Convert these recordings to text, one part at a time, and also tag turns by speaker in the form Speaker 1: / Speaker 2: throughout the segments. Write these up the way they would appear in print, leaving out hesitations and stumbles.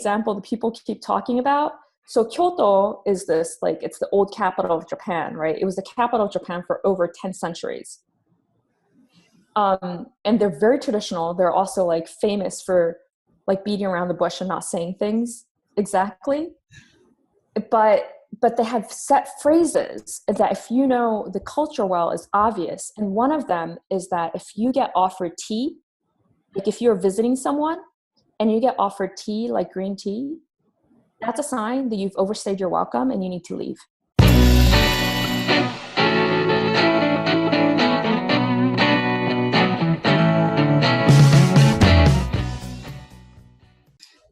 Speaker 1: example that people keep talking about. So Kyoto is this, like, it's the old capital of Japan, right? It was the capital of Japan for over 10 centuries. And they're very traditional. They're also like famous for like beating around the bush and not saying things exactly. But they have set phrases that, if you know the culture well, is obvious. And one of them is that if you get offered tea, like if you're visiting someone and you get offered tea, like green tea, that's a sign that you've overstayed your welcome and you need to leave.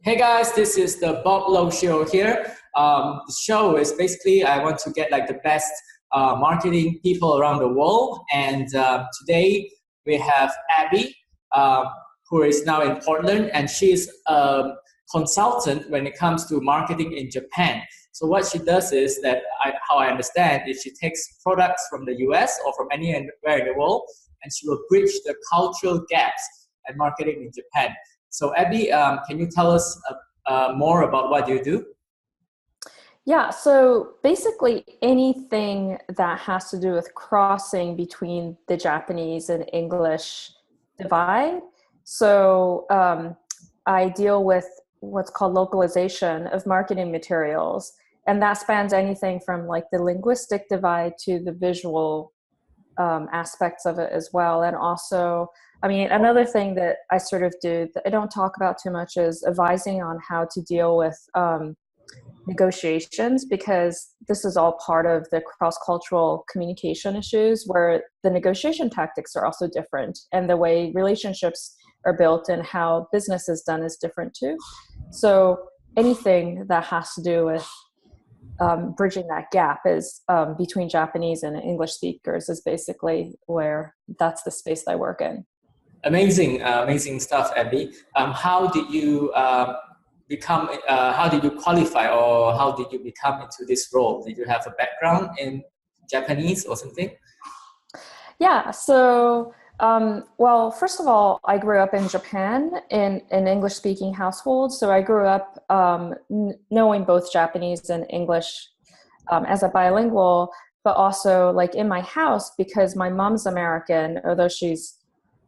Speaker 2: Hey guys, this is the Bob Lowe Show here. The show is basically, I want to get like the best marketing people around the world. And today we have Abbie, who is now in Portland, and she's a consultant when it comes to marketing in Japan. So what she does is that, how I understand, is she takes products from the US or from anywhere in the world, and she will bridge the cultural gaps and marketing in Japan. So Abbie, can you tell us more about what you do?
Speaker 1: Yeah, so basically anything that has to do with crossing between the Japanese and English divide. So I deal with what's called localization of marketing materials, and that spans anything from like the linguistic divide to the visual aspects of it as well. And also, I mean, another thing that I sort of do that I don't talk about too much is advising on how to deal with negotiations, because this is all part of the cross-cultural communication issues where the negotiation tactics are also different, and the way relationships are built and how business is done is different too. So anything that has to do with bridging that gap is between Japanese and English speakers is basically where that's the space that I work in.
Speaker 2: Amazing, amazing stuff, Abbie. How did you how did you qualify, or how did you become into this role? Did you have a background in Japanese or something?
Speaker 1: Yeah, so, well, first of all, I grew up in Japan in an English-speaking household. So I grew up knowing both Japanese and English as a bilingual, but also like in my house, because my mom's American, although she's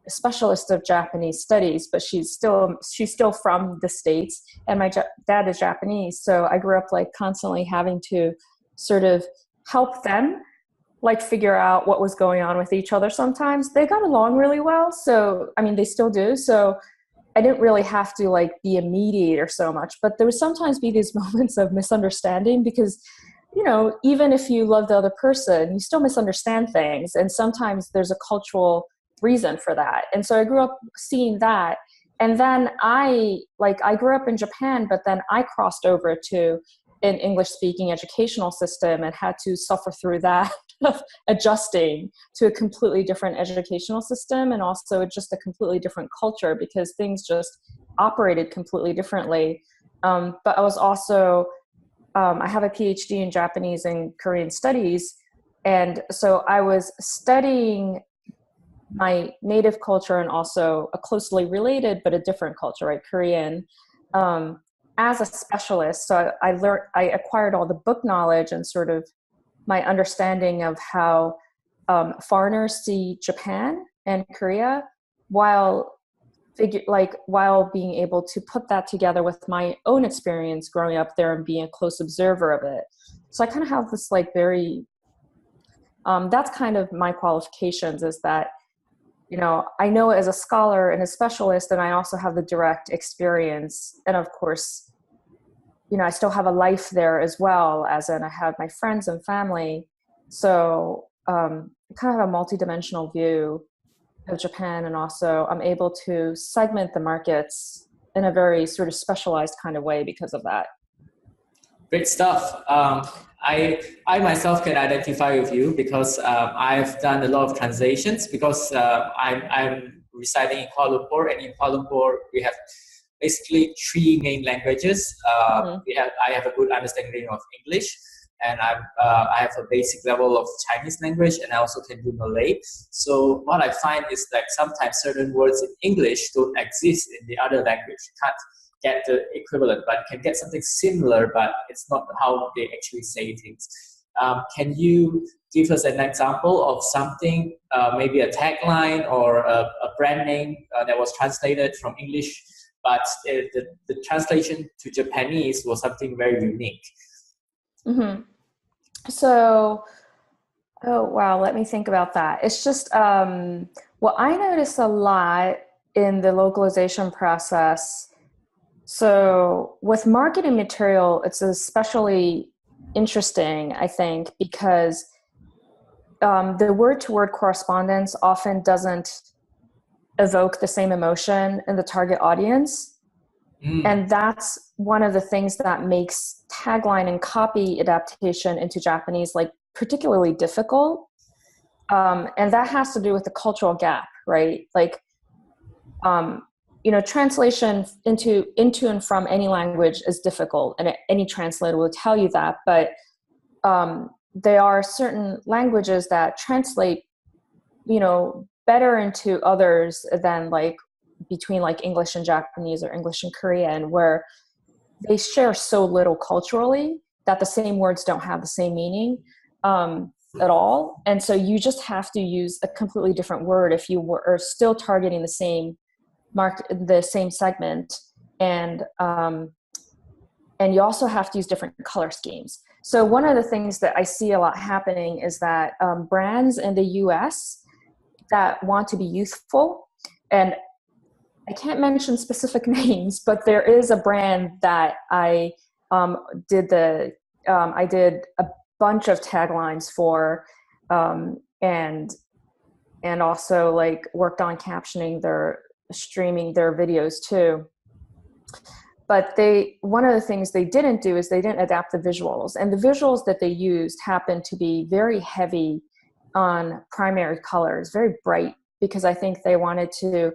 Speaker 1: a specialist of Japanese studies, but she's still from the States, and my dad is Japanese. So I grew up like constantly having to sort of help them like figure out what was going on with each other. Sometimes they got along really well. So, I mean, they still do. So I didn't really have to like be a mediator so much, but there would sometimes be these moments of misunderstanding because, you know, even if you love the other person, you still misunderstand things. And sometimes there's a cultural reason for that. And so I grew up seeing that. And then I grew up in Japan, but then I crossed over to an English-speaking educational system and had to suffer through that of adjusting to a completely different educational system, and also just a completely different culture because things just operated completely differently. But I was also, I have a PhD in Japanese and Korean studies. And so I was studying my native culture and also a closely related but a different culture, right, Korean, as a specialist. So I acquired all the book knowledge and sort of my understanding of how foreigners see Japan and Korea, while being able to put that together with my own experience growing up there and being a close observer of it. So I kind of have this like very, that's kind of my qualifications, is that, you know, I know as a scholar and a specialist, and I also have the direct experience. And of course, you know, I still have a life there as well, as in I have my friends and family. So kind of have a multidimensional view of Japan, and also I'm able to segment the markets in a very sort of specialized kind of way because of that.
Speaker 2: Great stuff. I myself can identify with you because I've done a lot of translations because I'm residing in Kuala Lumpur, and in Kuala Lumpur we have basically three main languages. I have a good understanding of English, and I have a basic level of Chinese language, and I also can do Malay. So what I find is that sometimes certain words in English don't exist in the other language. You can't get the equivalent, but can get something similar, but it's not how they actually say things. Can you give us an example of something, maybe a tagline or a brand name that was translated from English, but the translation to Japanese was something very unique?
Speaker 1: Mm-hmm. So, oh, wow, let me think about that. It's just, what I notice a lot in the localization process. So with marketing material, it's especially interesting, I think, because the word-to-word correspondence often doesn't evoke the same emotion in the target audience. And that's one of the things that makes tagline and copy adaptation into Japanese like particularly difficult. And that has to do with the cultural gap, right? Like, translation into and from any language is difficult, and any translator will tell you that. But there are certain languages that translate, better into others than like between like English and Japanese or English and Korean, where they share so little culturally that the same words don't have the same meaning at all. And so you just have to use a completely different word if you are still targeting the same the same segment, and you also have to use different color schemes. So one of the things that I see a lot happening is that brands in the US that want to be youthful, and I can't mention specific names, but there is a brand that I did a bunch of taglines for, and also like worked on captioning streaming their videos too. But one of the things they didn't do is they didn't adapt the visuals, and the visuals that they used happened to be very heavy on primary colors, very bright, because I think they wanted to,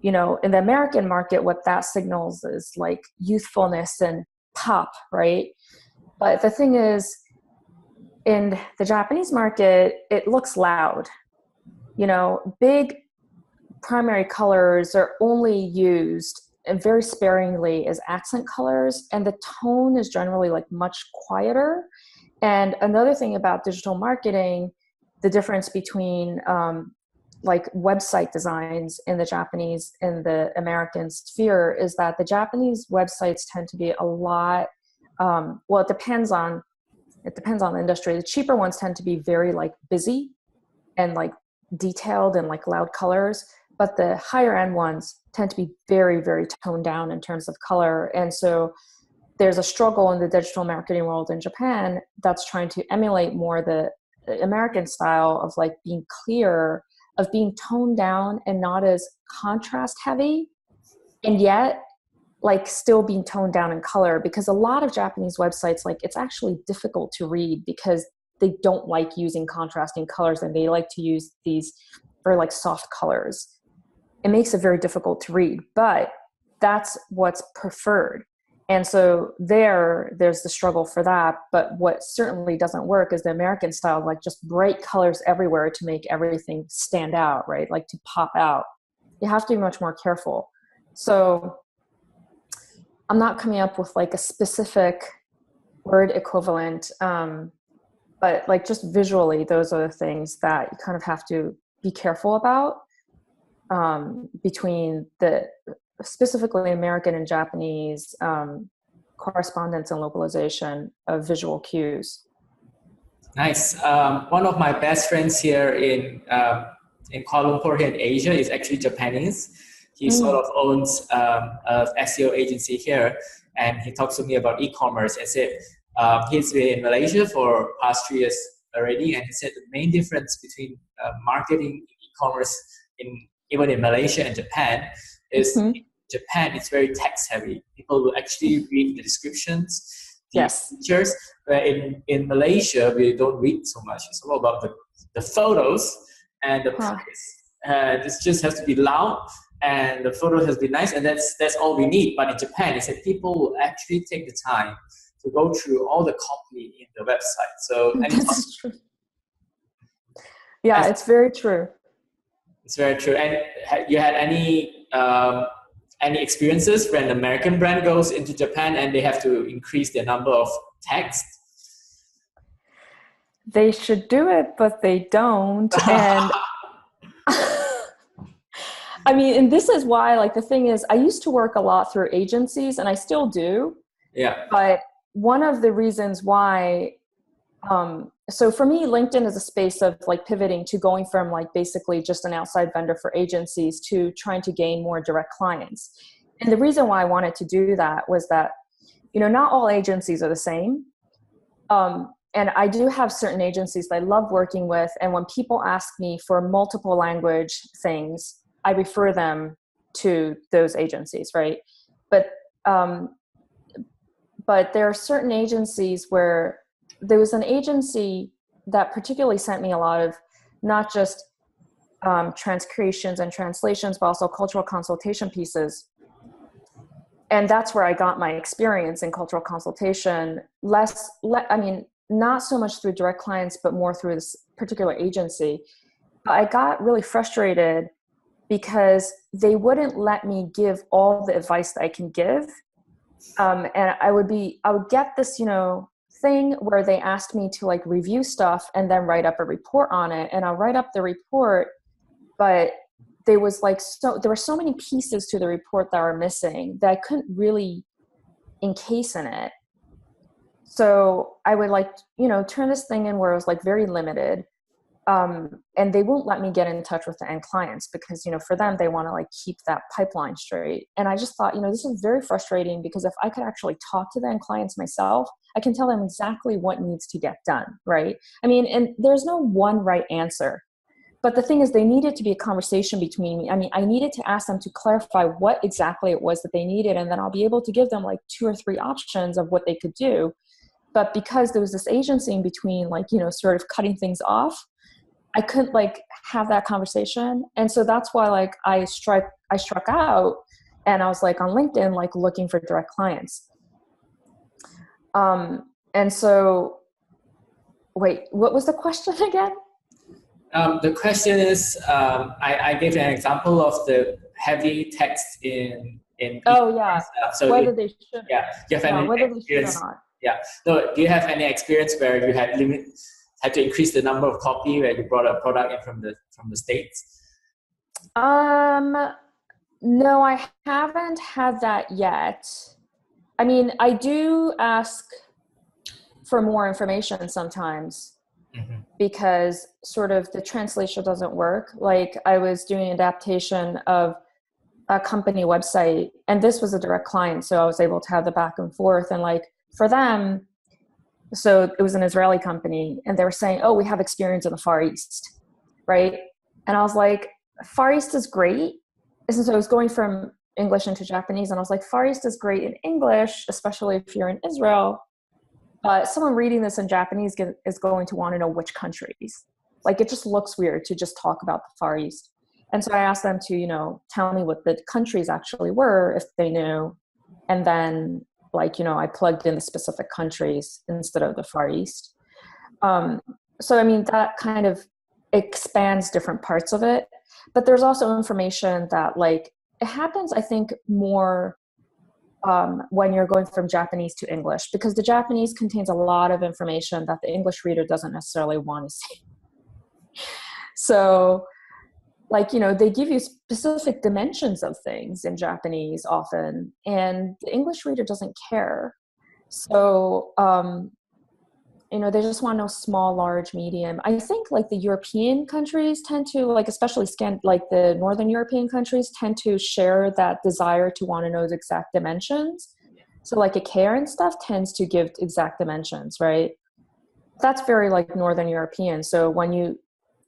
Speaker 1: in the American market, what that signals is like youthfulness and pop, right? But the thing is, in the Japanese market, it looks loud. Big primary colors are only used and very sparingly as accent colors, and the tone is generally like much quieter. And another thing about digital marketing, the difference between like website designs in the Japanese and the American sphere is that the Japanese websites tend to be a lot, it depends on the industry. The cheaper ones tend to be very like busy and like detailed and like loud colors, but the higher end ones tend to be very, very toned down in terms of color. And so there's a struggle in the digital marketing world in Japan that's trying to emulate more the American style of like being clear, of being toned down and not as contrast heavy, and yet like still being toned down in color, because a lot of Japanese websites, like it's actually difficult to read because they don't like using contrasting colors, and they like to use these very like soft colors. It makes it very difficult to read, but that's what's preferred. And so there's the struggle for that. But what certainly doesn't work is the American style, like just bright colors everywhere to make everything stand out, right? Like to pop out. You have to be much more careful. So I'm not coming up with like a specific word equivalent, but like just visually, those are the things that you kind of have to be careful about. Between the specifically American and Japanese correspondence and localization of visual cues.
Speaker 2: Nice. One of my best friends here in Kuala Lumpur, here in Asia, is actually Japanese. He sort of owns an SEO agency here, and he talks to me about e-commerce and said he's been in Malaysia for past 3 years already, and he said the main difference between marketing e-commerce even in Malaysia and Japan is in Japan, it's very text heavy. People will actually read the descriptions, the features, where in Malaysia, we don't read so much. It's all about the photos and the price. This just has to be loud, and the photos has to be nice, and that's all we need. But in Japan, it's that people will actually take the time to go through all the copy in the website. So
Speaker 1: that's true. Yeah, it's very true.
Speaker 2: It's very true. And you had any any experiences when an American brand goes into Japan and they have to increase their number of text?
Speaker 1: They should do it, but they don't. And I mean, and this is why, like, the thing is, I used to work a lot through agencies, and I still do.
Speaker 2: Yeah.
Speaker 1: But one of the reasons why, so for me, LinkedIn is a space of like pivoting to going from like basically just an outside vendor for agencies to trying to gain more direct clients. And the reason why I wanted to do that was that, you know, not all agencies are the same. And I do have certain agencies that I love working with. And when people ask me for multiple language things, I refer them to those agencies, right? But there are certain agencies where there was an agency that particularly sent me a lot of not just transcreations and translations, but also cultural consultation pieces. And that's where I got my experience in cultural consultation. Not so much through direct clients, but more through this particular agency. I got really frustrated because they wouldn't let me give all the advice that I can give. And I would get this, you know, thing where they asked me to like review stuff and then write up a report on it. And I'll write up the report, but there were so many pieces to the report that were missing that I couldn't really encase in it. So I would like, you know, turn this thing in where it was like very limited. And they won't let me get in touch with the end clients because, you know, for them, they want to like keep that pipeline straight. And I just thought, you know, this is very frustrating because if I could actually talk to the end clients myself, I can tell them exactly what needs to get done, right? I mean, and there's no one right answer. But the thing is, they needed to be a conversation between me. I mean, I needed to ask them to clarify what exactly it was that they needed, and then I'll be able to give them like 2 or 3 options of what they could do. But because there was this agency in between, like, you know, sort of cutting things off, I couldn't like have that conversation. And so that's why like I struck out and I was like on LinkedIn, like looking for direct clients. And so, wait, what was the question again?
Speaker 2: The question is, I gave an example of the heavy text in
Speaker 1: oh yeah.
Speaker 2: So
Speaker 1: whether they should.
Speaker 2: Yeah. Do you have any
Speaker 1: whether
Speaker 2: experience?
Speaker 1: They should or not.
Speaker 2: Yeah. So do you have any experience where you had to increase the number of copy where you brought a product in from the States?
Speaker 1: No, I haven't had that yet. I mean, I do ask for more information sometimes. Mm-hmm. Because sort of the translation doesn't work. Like I was doing an adaptation of a company website and this was a direct client. So I was able to have the back and forth and like for them, so it was an Israeli company and they were saying, oh, we have experience in the Far East. Right. And I was like, Far East is great. And so I was going from English into Japanese and I was like, Far East is great in English, especially if you're in Israel. But someone reading this in Japanese is going to want to know which countries. Like it just looks weird to just talk about the Far East. And so I asked them to, you know, tell me what the countries actually were if they knew. And then like, you know, I plugged in the specific countries instead of the Far East. So, I mean, that kind of expands different parts of it. But there's also information that like, it happens, I think, more when you're going from Japanese to English, because the Japanese contains a lot of information that the English reader doesn't necessarily want to see. So, like, you know, they give you specific dimensions of things in Japanese often, and the English reader doesn't care. So, you know, they just want to know small, large, medium. I think like the European countries tend to, like especially like the Northern European countries tend to share that desire to want to know the exact dimensions. So like IKEA and stuff tends to give exact dimensions, right? That's very like Northern European. So when you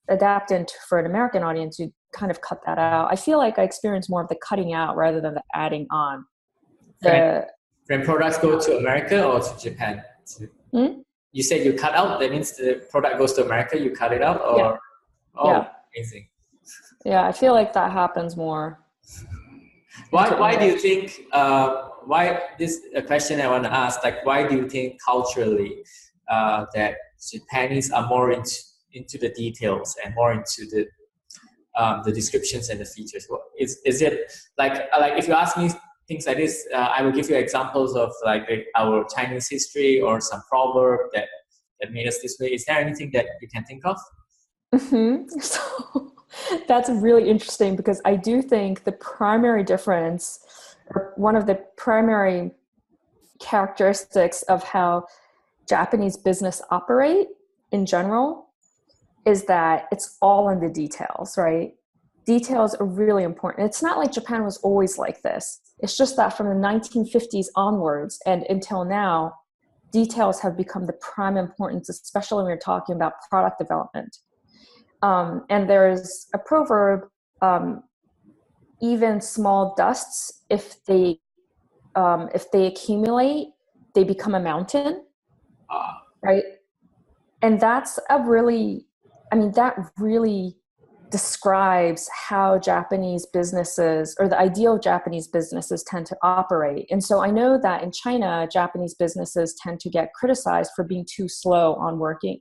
Speaker 1: adapt into for an American audience, you kind of cut that out. I feel like I experience more of the cutting out rather than the adding on.
Speaker 2: When products go to America or to Japan? You said you cut out, that means the product goes to America, you cut it out? Or
Speaker 1: yeah.
Speaker 2: Oh, yeah. Amazing.
Speaker 1: Yeah, I feel like that happens more.
Speaker 2: Why do you think, a question I want to ask, like why do you think culturally that Japanese are more into the details and more into the descriptions and the features? is it like if you ask me things like this, I will give you examples of like our Chinese history or some proverb that made us this way. Is there anything that you can think of?
Speaker 1: So that's really interesting because I do think the primary difference, or one of the primary characteristics of how Japanese business operate in general is that it's all in the details, right? Details are really important. It's not like Japan was always like this. It's just that from the 1950s onwards and until now, details have become the prime importance, especially when you're talking about product development. And there's a proverb, even small dusts, if they accumulate, they become a mountain, right? And that's that really describes how Japanese businesses, or the ideal Japanese businesses, tend to operate. And so I know that in China, Japanese businesses tend to get criticized for being too slow on working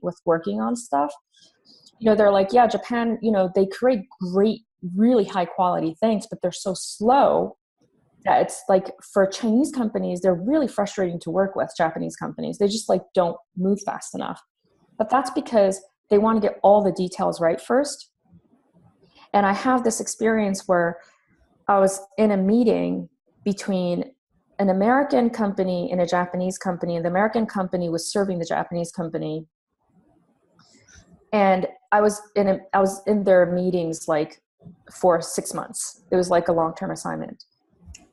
Speaker 1: on stuff. They're like, yeah, Japan, they create great, really high quality things, but they're so slow that it's like for Chinese companies, they're really frustrating to work with. Japanese companies, they just like don't move fast enough. But that's because they want to get all the details right first. And I have this experience where I was in a meeting between an American company and a Japanese company, and the American company was serving the Japanese company. And I was in their meetings like for 6 months. It was like a long-term assignment.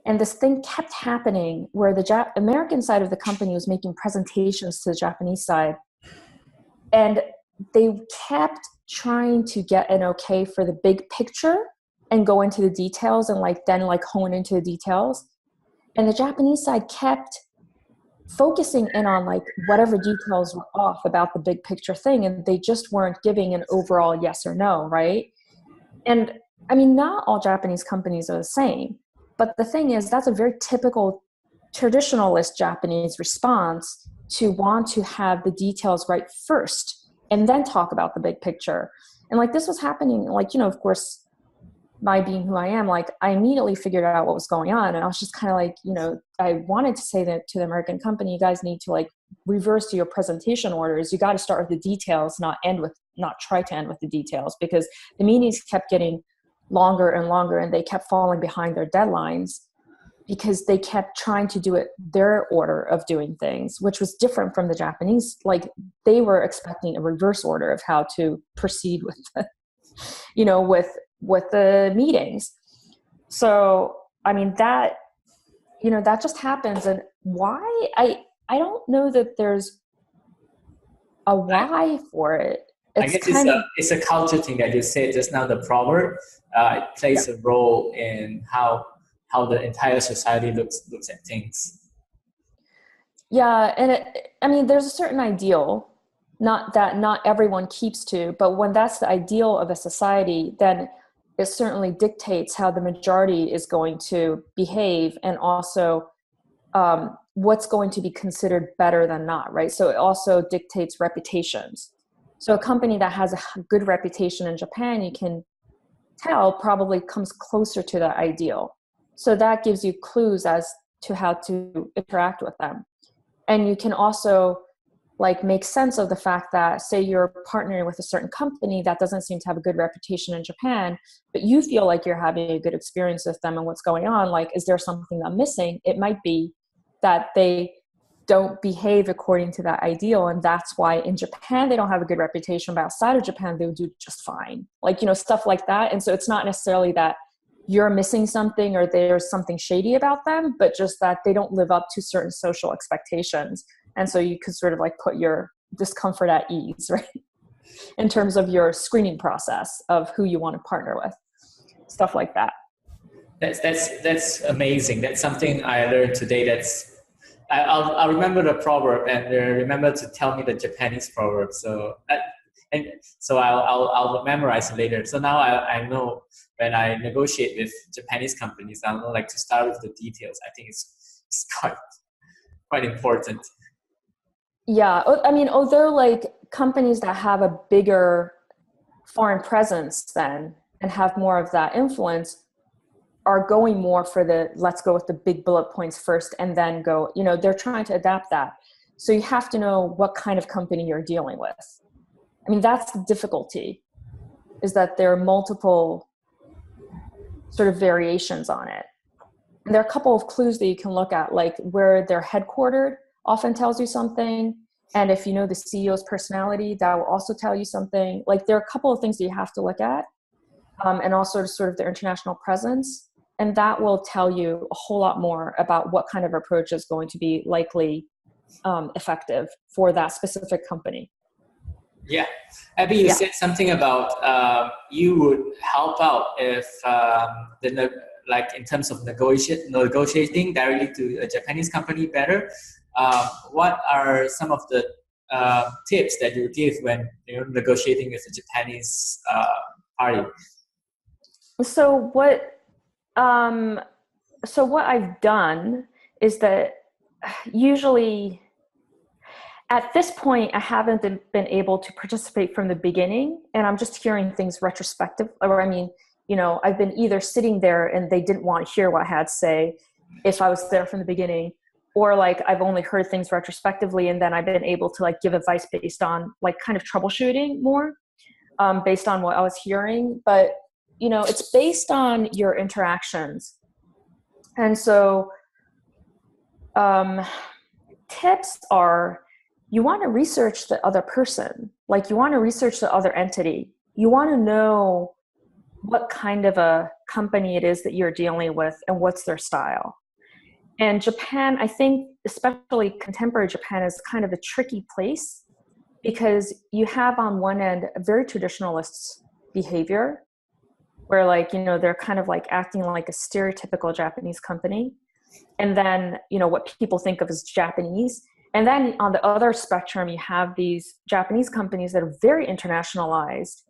Speaker 1: And this thing kept happening where the American side of the company was making presentations to the Japanese side. And they kept trying to get an okay for the big picture and go into the details and then hone into the details. And the Japanese side kept focusing in on like whatever details were off about the big picture thing, and they just weren't giving an overall yes or no, right? And I mean, not all Japanese companies are the same, but the thing is, that's a very typical traditionalist Japanese response to want to have the details right first and then talk about the big picture. And like this was happening, of course, my being who I am, like I immediately figured out what was going on. And I was just kind of like, I wanted to say that to the American company, you guys need to like reverse to your presentation orders. You got to start with the details, not try to end with the details, because the meetings kept getting longer and longer and they kept falling behind their deadlines because they kept trying to do it their order of doing things, which was different from the Japanese. Like they were expecting a reverse order of how to proceed with with the meetings. So, I mean, that just happens. And why? I don't know that there's a why for it.
Speaker 2: I guess it's a culture thing that you said just now, the proverb. It plays a role in how the entire society looks at things.
Speaker 1: Yeah. And there's a certain ideal, not everyone keeps to, but when that's the ideal of a society, then it certainly dictates how the majority is going to behave, and also what's going to be considered better than not, right? So it also dictates reputations. So a company that has a good reputation in Japan, you can tell probably comes closer to the ideal. So that gives you clues as to how to interact with them. And you can also like make sense of the fact that, say you're partnering with a certain company that doesn't seem to have a good reputation in Japan, but you feel like you're having a good experience with them and what's going on. Like, is there something I'm missing? It might be that they don't behave according to that ideal. And that's why in Japan, they don't have a good reputation, but outside of Japan, they would do just fine. Like, stuff like that. And so it's not necessarily that you're missing something or there's something shady about them, but just that they don't live up to certain social expectations. And so you could sort of like put your discomfort at ease, right? In terms of your screening process of who you want to partner with, stuff like that.
Speaker 2: That's amazing. That's something I learned today. I'll remember the proverb and remember to tell me the Japanese proverb. So I'll memorize it later. So now I know when I negotiate with Japanese companies, I'll know like to start with the details. I think it's quite important.
Speaker 1: Yeah, I mean, although like companies that have a bigger foreign presence then and have more of that influence, are going more for the, let's go with the big bullet points first and then go, they're trying to adapt that. So you have to know what kind of company you're dealing with. I mean, that's the difficulty, is that there are multiple sort of variations on it. And there are a couple of clues that you can look at, like where they're headquartered often tells you something. And if you know the CEO's personality, that will also tell you something. Like there are a couple of things that you have to look at, and also sort of their international presence. And that will tell you a whole lot more about what kind of approach is going to be likely effective for that specific company.
Speaker 2: Yeah. Abbie, you said something about you would help out if like in terms of negotiating directly to a Japanese company better. What are some of the tips that you give when negotiating with a Japanese party?
Speaker 1: So what I've done is that usually at this point, I haven't been able to participate from the beginning, and I'm just hearing things retrospective. Or I've been either sitting there and they didn't want to hear what I had to say if I was there from the beginning, or like I've only heard things retrospectively, and then I've been able to like give advice based on like kind of troubleshooting more, based on what I was hearing. But it's based on your interactions, and so tips are, you want to research the other person. Like you want to research the other entity. You want to know what kind of a company it is that you're dealing with and what's their style. And Japan, I think, especially contemporary Japan, is kind of a tricky place because you have on one end a very traditionalist behavior where they're kind of like acting like a stereotypical Japanese company. And then, what people think of as Japanese. And then on the other spectrum, you have these Japanese companies that are very internationalized,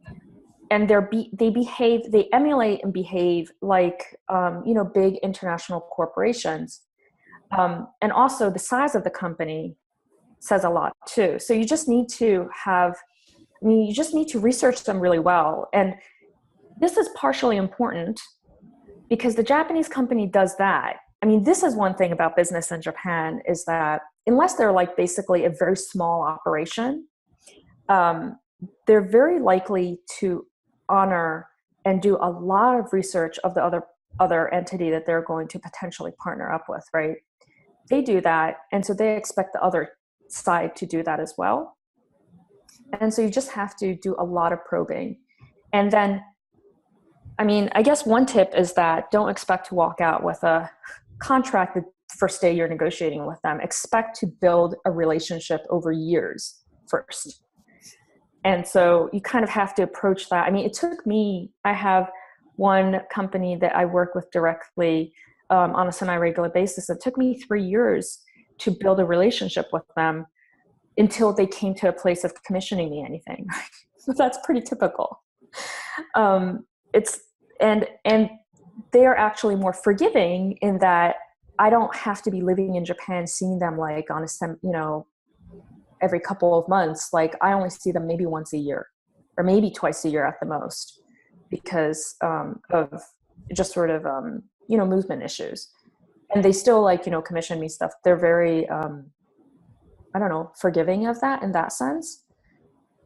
Speaker 1: and they emulate and behave like, big international corporations. And also the size of the company says a lot too. So you just need to research them really well. And this is partially important because the Japanese company does that. I mean, this is one thing about business in Japan, is that unless they're like basically a very small operation, they're very likely to honor and do a lot of research of the other entity that they're going to potentially partner up with, right? They do that, and so they expect the other side to do that as well. And so you just have to do a lot of probing. And then, I guess one tip is that don't expect to walk out with a contract the first day you're negotiating with them. Expect to build a relationship over years first. And so you kind of have to approach that. It took me, I have one company that I work with directly on a semi-regular basis. It took me 3 years to build a relationship with them until they came to a place of commissioning me anything. So that's pretty typical. And they are actually more forgiving in that I don't have to be living in Japan, seeing them like on every couple of months. Like I only see them maybe once a year or maybe twice a year at the most because of just sort of, movement issues. And they still commission me stuff. They're very, forgiving of that in that sense,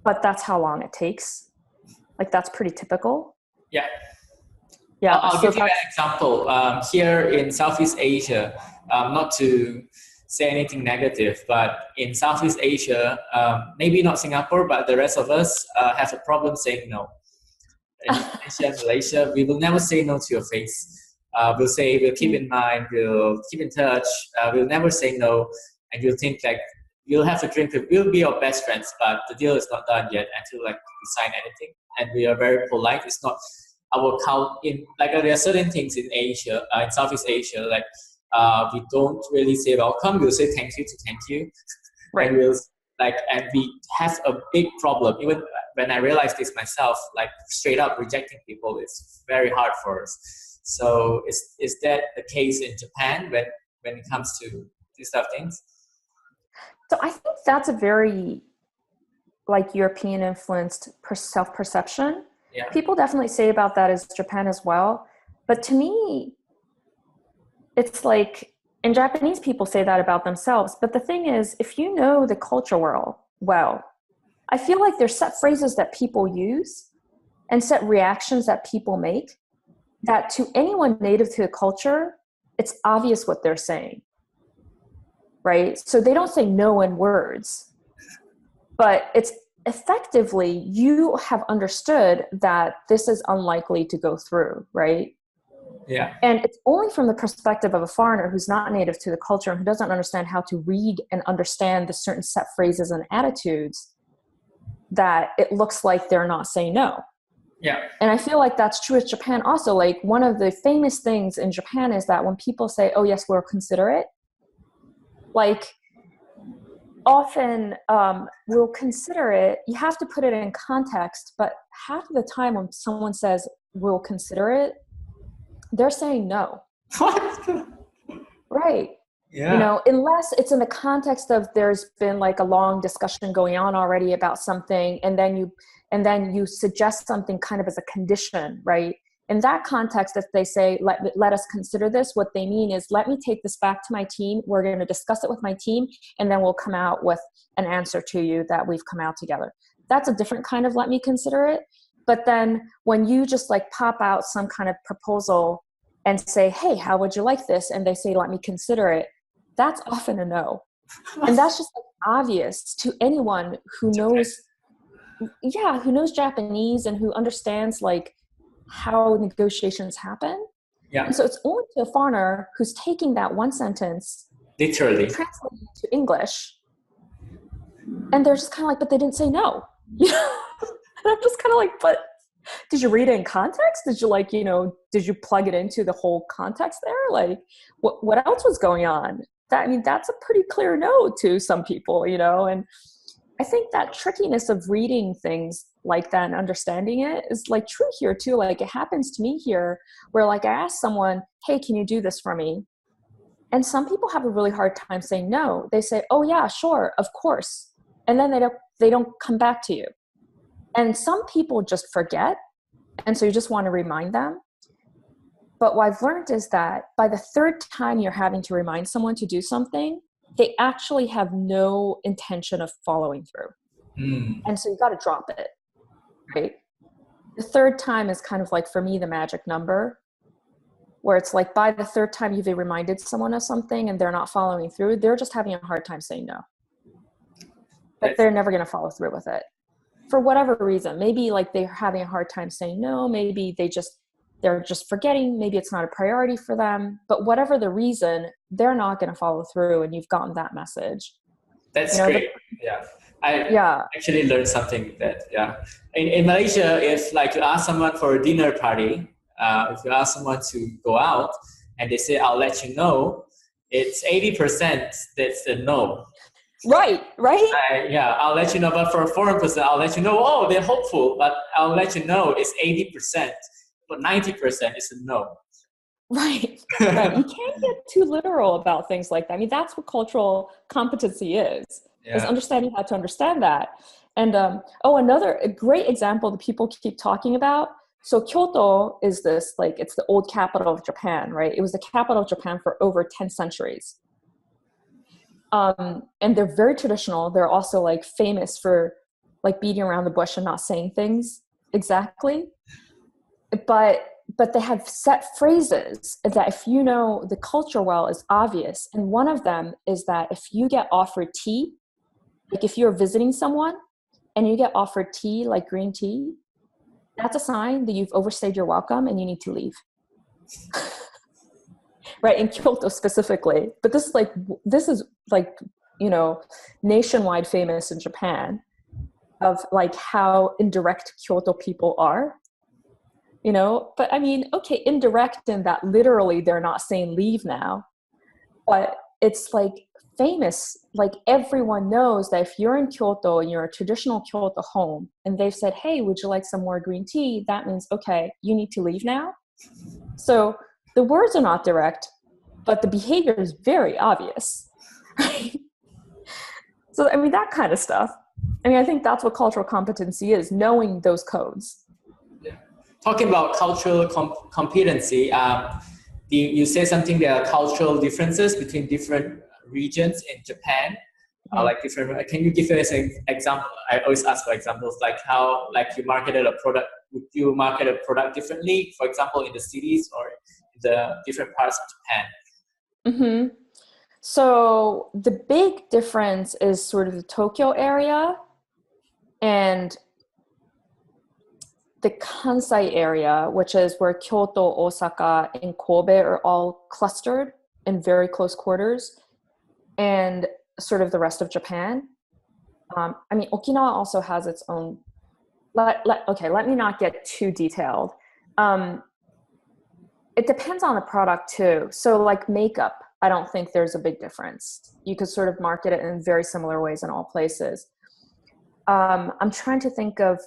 Speaker 1: but that's how long it takes. Like that's pretty typical.
Speaker 2: Yeah.
Speaker 1: Yeah.
Speaker 2: I'll give you an example. Here in Southeast Asia, not to say anything negative, but in Southeast Asia, maybe not Singapore, but the rest of us have a problem saying no. In Indonesia, Malaysia, we will never say no to your face. We'll keep in mind, we'll keep in touch, we'll never say no, and you'll think like, we'll have a drink, we'll be your best friends, but the deal is not done yet until like we sign anything. And we are very polite. It's not our count in there are certain things in Asia, in Southeast Asia, like we don't really say welcome. We'll say thank you to thank you,
Speaker 1: right?
Speaker 2: And we have a big problem. Even when I realized this myself, like straight up rejecting people is very hard for us. So is that the case in Japan when it comes to these stuff things?
Speaker 1: So I think that's a very European influenced self-perception. Yeah. People definitely say about that as Japan as well. But to me, it's like, and Japanese people say that about themselves. But the thing is, if you know the culture well, I feel like there's set phrases that people use and set reactions that people make that to anyone native to the culture, it's obvious what they're saying, right? So they don't say no in words, but it's effectively, you have understood that this is unlikely to go through, right?
Speaker 2: Yeah.
Speaker 1: And it's only from the perspective of a foreigner who's not native to the culture and who doesn't understand how to read and understand the certain set phrases and attitudes that it looks like they're not saying no.
Speaker 2: Yeah.
Speaker 1: And I feel like that's true with Japan also. Like one of the famous things in Japan is that when people say, oh yes, we'll consider it, like often we'll consider it, you have to put it in context, but half of the time when someone says we'll consider it, they're saying no.
Speaker 2: What?
Speaker 1: Right.
Speaker 2: Yeah.
Speaker 1: You know, unless it's in the context of there's been like a long discussion going on already about something, and then you suggest something kind of as a condition, right? In that context, if they say, let us consider this, what they mean is, let me take this back to my team. We're going to discuss it with my team, and then we'll come out with an answer to you that we've come out together. That's a different kind of let me consider it. But then when you just like pop out some kind of proposal and say, hey, how would you like this? And they say, let me consider it. That's often a no. And that's just like obvious to anyone who knows, who knows Japanese and who understands like how negotiations happen.
Speaker 2: Yeah.
Speaker 1: And so it's only to a foreigner who's taking that one sentence,
Speaker 2: literally
Speaker 1: translating it to English, and they're just kind of like, but they didn't say no. You know? And I'm just kind of like, but did you read it in context? Did you like, you know, did you plug it into the whole context there? Like what else was going on? That, I mean, that's a pretty clear no to some people, you know? And I think that trickiness of reading things like that and understanding it is like true here too. Like it happens to me here where like I ask someone, hey, can you do this for me? And some people have a really hard time saying no. They say, oh yeah, sure, of course. And then they don't come back to you. And some people just forget. And so you just want to remind them. But what I've learned is that by the third time you're having to remind someone to do something, they actually have no intention of following through. And so you got to drop it, right? The third time is kind of like, for me, the magic number, where it's like by the third time you've reminded someone of something and they're not following through, they're just having a hard time saying no. But they're never going to follow through with it. For whatever reason, maybe like they're having a hard time saying no, maybe they're just forgetting, maybe it's not a priority for them, but whatever the reason, they're not going to follow through, and you've gotten that message.
Speaker 2: That's great. I actually learned something that, in Malaysia, if like you ask someone for a dinner party, if you ask someone to go out and they say, I'll let you know, it's 80% that's a no.
Speaker 1: Right.
Speaker 2: I'll let you know. But for a foreign person, I'll let you know. Oh, they're hopeful, but I'll let you know it's 80%, but 90% is a no.
Speaker 1: Right. You can't get too literal about things like that. I mean, that's what cultural competency is understanding how to understand that. And another great example that people keep talking about. So Kyoto is this, like, it's the old capital of Japan, right? It was the capital of Japan for over 10 centuries. And they're very traditional. They're also like famous for like beating around the bush and not saying things exactly. But they have set phrases that if you know the culture well is obvious. And one of them is that if you get offered tea, like if you're visiting someone and you get offered tea, like green tea, that's a sign that you've overstayed your welcome and you need to leave. Right, in Kyoto specifically. But this is like, you know, nationwide famous in Japan of like how indirect Kyoto people are, you know. But I mean, okay, indirect in that literally they're not saying leave now, but it's like famous, like everyone knows that if you're in Kyoto and you're a traditional Kyoto home and they've said, hey, would you like some more green tea? That means, okay, you need to leave now. So the words are not direct, but the behavior is very obvious. Right? So, I mean, that kind of stuff. I mean, I think that's what cultural competency is, knowing those codes.
Speaker 2: Yeah. Talking about cultural competency, you say something, there are cultural differences between different regions in Japan. Like different, can you give us an example? I always ask for examples, like how, like you marketed a product, would you market a product differently, for example, in the cities or in the different parts of Japan?
Speaker 1: So the big difference is sort of the Tokyo area and the Kansai area, which is where Kyoto, Osaka, and Kobe are all clustered in very close quarters, and sort of the rest of Japan. I mean, Okinawa also has its own. Let me not get too detailed. It depends on the product too. So like makeup, I don't think there's a big difference. You could sort of market it in very similar ways in all places. I'm trying to think of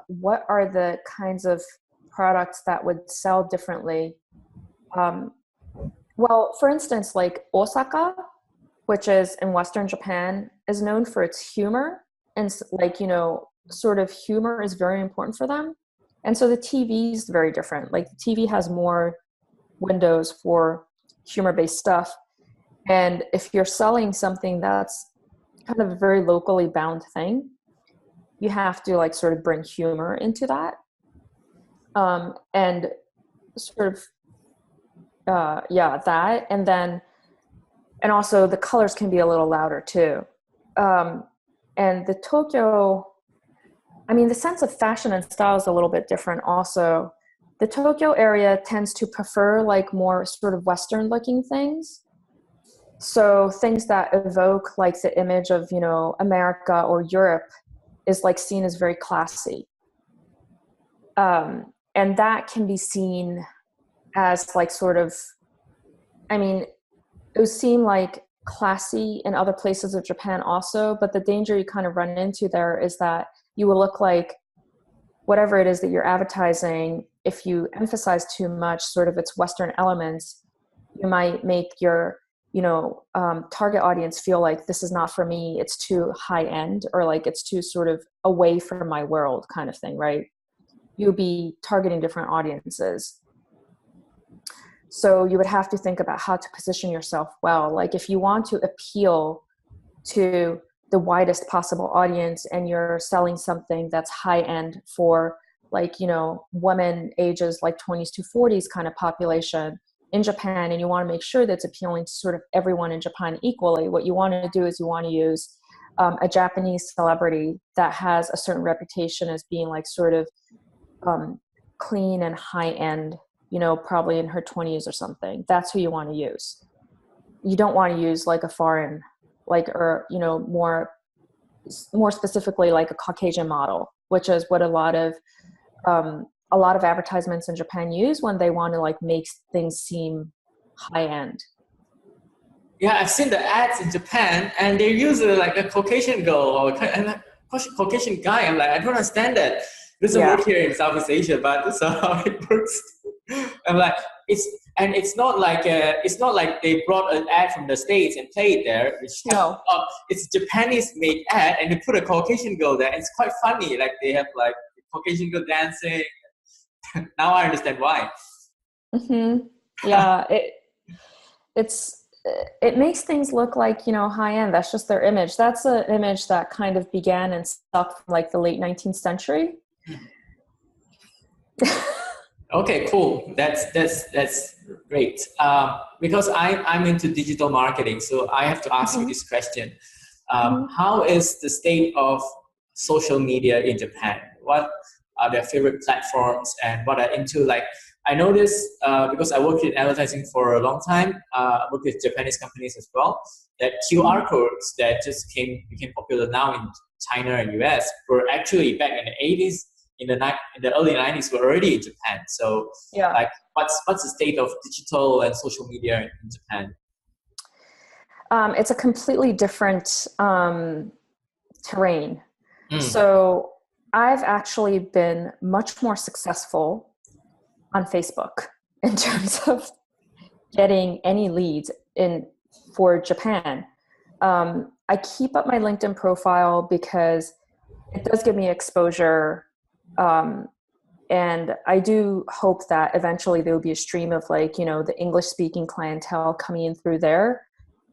Speaker 1: what are the kinds of products that would sell differently. Well, for instance, like Osaka, which is in Western Japan, is known for its humor. And like, you know, sort of humor is very important for them. And so the TV is very different. Like the TV has more windows for humor-based stuff. And if you're selling something that's kind of a very locally bound thing, you have to like sort of bring humor into that. And sort of, that. And then, and also the colors can be a little louder too. And the Tokyo, I mean, the sense of fashion and style is a little bit different also. The Tokyo area tends to prefer like more sort of Western looking things. So things that evoke like the image of, you know, America or Europe is like seen as very classy. And that can be seen as like sort of, I mean, it would seem like classy in other places of Japan also, but the danger you kind of run into there is that you will look like whatever it is that you're advertising, if you emphasize too much sort of its Western elements, you might make your, you know, target audience feel like this is not for me, it's too high end, or like it's too sort of away from my world kind of thing, right? You'll be targeting different audiences. So you would have to think about how to position yourself well. Like if you want to appeal to the widest possible audience and you're selling something that's high end for like, you know, women ages like 20s to 40s kind of population in Japan, and you want to make sure that's appealing to sort of everyone in Japan equally, what you want to do is you want to use a Japanese celebrity that has a certain reputation as being like sort of clean and high end, you know, probably in her 20s or something. That's who you want to use. You don't want to use like a foreign, like, or, you know, more specifically like a Caucasian model, which is what a lot of advertisements in Japan use when they want to like make things seem high end.
Speaker 2: Yeah, I've seen the ads in Japan, and they use like a Caucasian girl or Caucasian guy. I'm like, I don't understand that. This doesn't work here in Southeast Asia, but that's how it works. I'm like, it's not like they brought an ad from the States and played there. It's a Japanese made ad, and they put a Caucasian girl there. And it's quite funny. Like they have like Caucasian girl dancing. Now I understand why.
Speaker 1: Mm-hmm. Yeah, it makes things look like, you know, high end. That's just their image. That's an image that kind of began and stuck from like the late 19th century.
Speaker 2: Okay, cool. That's great. Because I'm into digital marketing, so I have to ask you this question. How is the state of social media in Japan? What are their favorite platforms, and what are into? Like, I noticed because I worked in advertising for a long time, I worked with Japanese companies as well, that QR codes that just became popular now in China and US were actually back in the 80s, in the early 90s were already in Japan. So like what's the state of digital and social media in Japan?
Speaker 1: It's a completely different terrain. So I've actually been much more successful on Facebook in terms of getting any leads for Japan. I keep up my LinkedIn profile because it does give me exposure And I do hope that eventually there will be a stream of like, you know, the English speaking clientele coming in through there.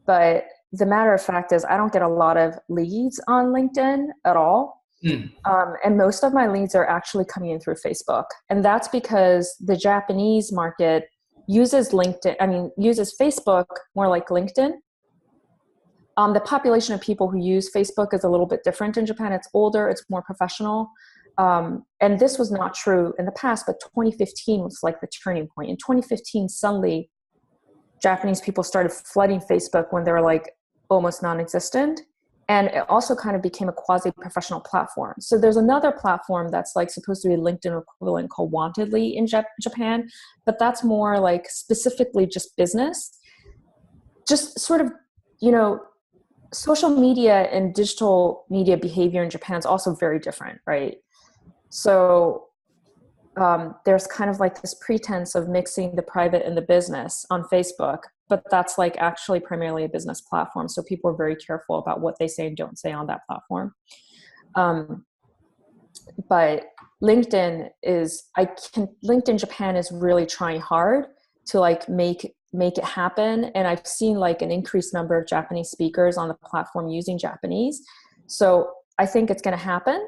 Speaker 1: But the matter of fact is I don't get a lot of leads on LinkedIn at all. And most of my leads are actually coming in through Facebook. And that's because the Japanese market uses uses Facebook more like LinkedIn. The population of people who use Facebook is a little bit different in Japan. It's older, it's more professional. And this was not true in the past, but 2015 was like the turning point. In 2015, suddenly Japanese people started flooding Facebook when they were like almost non-existent. And it also kind of became a quasi-professional platform. So there's another platform that's like supposed to be a LinkedIn equivalent called Wantedly in Japan, but that's more like specifically just business. Just sort of, you know, social media and digital media behavior in Japan is also very different, right? So there's kind of like this pretense of mixing the private and the business on Facebook, but that's like actually primarily a business platform. So people are very careful about what they say and don't say on that platform. But LinkedIn Japan is really trying hard to like make it happen. And I've seen like an increased number of Japanese speakers on the platform using Japanese. So I think it's going to happen,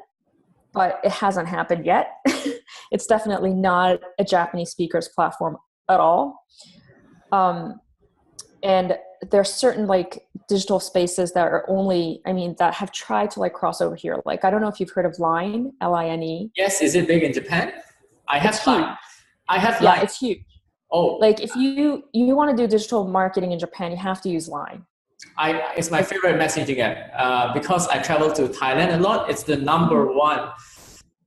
Speaker 1: but it hasn't happened yet. It's definitely not a Japanese speakers platform at all. And there's certain like digital spaces that are that have tried to like cross over here. Like, I don't know if you've heard of Line, Line.
Speaker 2: Yes, is it big in Japan? I have Line.
Speaker 1: Yeah, it's huge.
Speaker 2: Oh.
Speaker 1: Like if you want to do digital marketing in Japan, you have to use Line.
Speaker 2: It's my favorite messaging app because I travel to Thailand a lot. It's the number one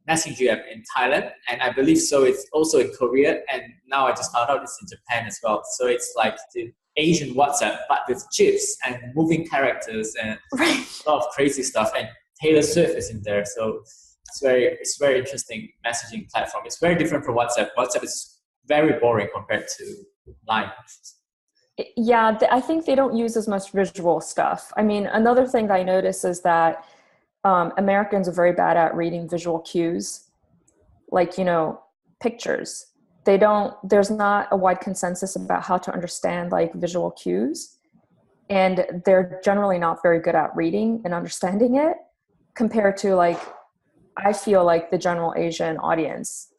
Speaker 2: messaging app in Thailand, and I believe so it's also in Korea, and now I just found out it's in Japan as well. So it's like the Asian WhatsApp, but with GIFs and moving characters and a lot of crazy stuff, and Taylor Swift is in there. So it's very interesting messaging platform. It's very different from WhatsApp. WhatsApp is very boring compared to Line.
Speaker 1: Yeah, I think they don't use as much visual stuff. I mean, another thing that I notice is that Americans are very bad at reading visual cues, like, you know, pictures. There's not a wide consensus about how to understand like visual cues. And they're generally not very good at reading and understanding it compared to like, I feel like the general Asian audience.